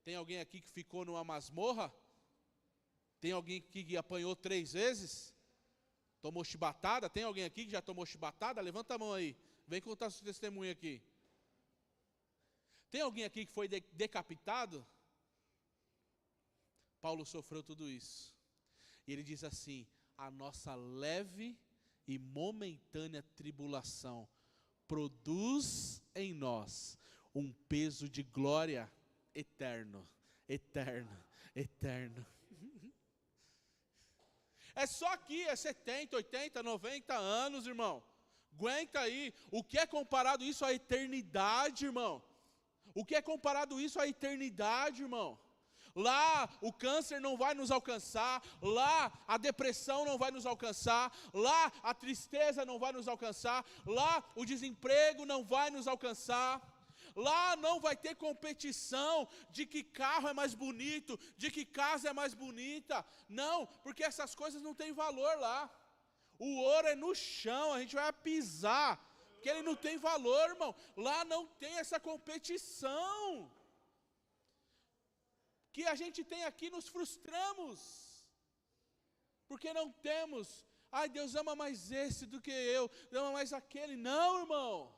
Tem alguém aqui que ficou numa masmorra? Tem alguém que apanhou 3 vezes? Tomou chibatada? Tem alguém aqui que já tomou chibatada? Levanta a mão aí. Vem contar seu testemunho aqui. Tem alguém aqui que foi decapitado? Paulo sofreu tudo isso. E ele diz assim, a nossa leve e momentânea tribulação produz em nós um peso de glória eterno, eterno, eterno. É só aqui, é 70, 80, 90 anos, irmão. Aguenta aí. O que é comparado isso à eternidade, irmão? O que é comparado isso à eternidade, irmão? Lá o câncer não vai nos alcançar, lá a depressão não vai nos alcançar, lá a tristeza não vai nos alcançar, lá o desemprego não vai nos alcançar, lá não vai ter competição de que carro é mais bonito, de que casa é mais bonita, não, porque essas coisas não têm valor lá. O ouro é no chão, a gente vai pisar, porque ele não tem valor, irmão. Lá não tem essa competição que a gente tem aqui, nos frustramos, porque não temos. Ai, Deus ama mais esse do que eu, Deus ama mais aquele. Não, irmão.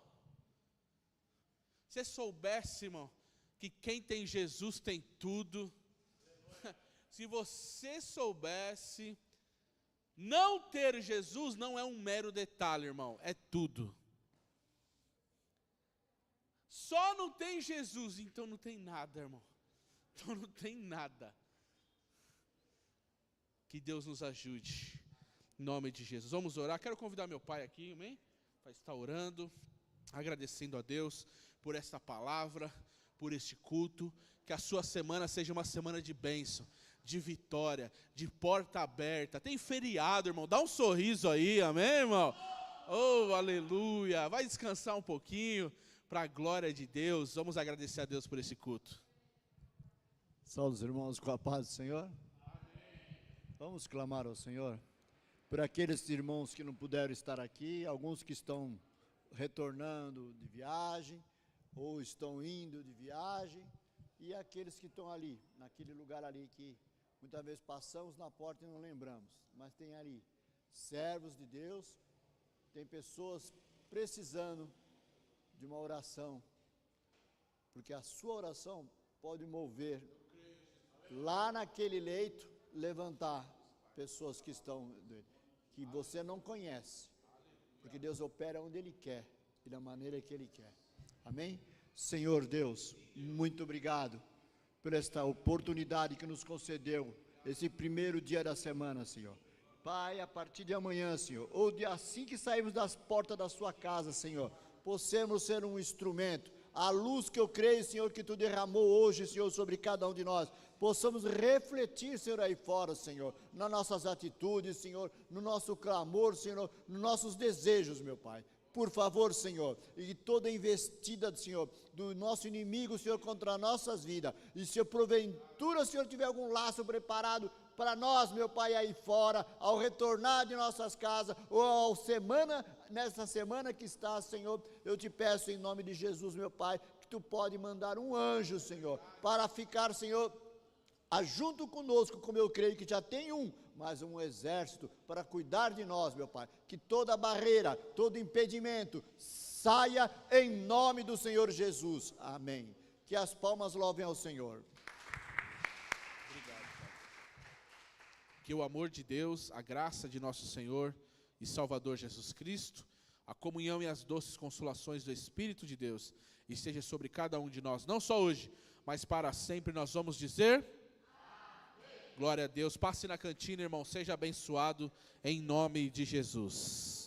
Se você soubesse, irmão, que quem tem Jesus tem tudo. Se você soubesse, não ter Jesus não é um mero detalhe, irmão, é tudo. Só não tem Jesus, então não tem nada, irmão. Então não tem nada. Que Deus nos ajude, em nome de Jesus. Vamos orar. Quero convidar meu pai aqui, amém? Para estar orando, agradecendo a Deus por esta palavra, por este culto. Que a sua semana seja uma semana de bênção, de vitória, de porta aberta. Tem feriado, irmão, dá um sorriso aí, amém, irmão? Oh, aleluia. Vai descansar um pouquinho, para a glória de Deus. Vamos agradecer a Deus por esse culto. Saúde os irmãos com a paz do Senhor. Amém. Vamos clamar ao Senhor por aqueles irmãos que não puderam estar aqui, alguns que estão retornando de viagem, ou estão indo de viagem, e aqueles que estão ali, naquele lugar ali que muitas vezes passamos na porta e não lembramos, mas tem ali servos de Deus, tem pessoas precisando de uma oração, porque a sua oração pode mover lá naquele leito, levantar pessoas que estão, que você não conhece, porque Deus opera onde Ele quer e da maneira que Ele quer. Amém? Senhor Deus, muito obrigado por esta oportunidade que nos concedeu, esse primeiro dia da semana, Senhor. Pai, a partir de amanhã, Senhor, ou de assim que saímos das portas da sua casa, Senhor, possamos ser um instrumento, a luz que eu creio, Senhor, que Tu derramou hoje, Senhor, sobre cada um de nós, possamos refletir, Senhor, aí fora, Senhor, nas nossas atitudes, Senhor, no nosso clamor, Senhor, nos nossos desejos, meu Pai. Por favor, Senhor, e toda investida, Senhor, do nosso inimigo, Senhor, contra as nossas vidas, e se porventura, Senhor, tiver algum laço preparado para nós, meu Pai, aí fora, ao retornar de nossas casas, ou nessa semana que está, Senhor, eu te peço em nome de Jesus, meu Pai, que Tu pode mandar um anjo, Senhor, para ficar, Senhor, junto conosco, como eu creio que já tem mas um exército para cuidar de nós, meu Pai, que toda barreira, todo impedimento saia em nome do Senhor Jesus, amém. Que as palmas louvem ao Senhor. Obrigado, Pai. Que o amor de Deus, a graça de nosso Senhor e Salvador Jesus Cristo, a comunhão e as doces consolações do Espírito de Deus esteja sobre cada um de nós, não só hoje, mas para sempre. Nós vamos dizer: amém. Glória a Deus. Passe na cantina, irmão, seja abençoado em nome de Jesus.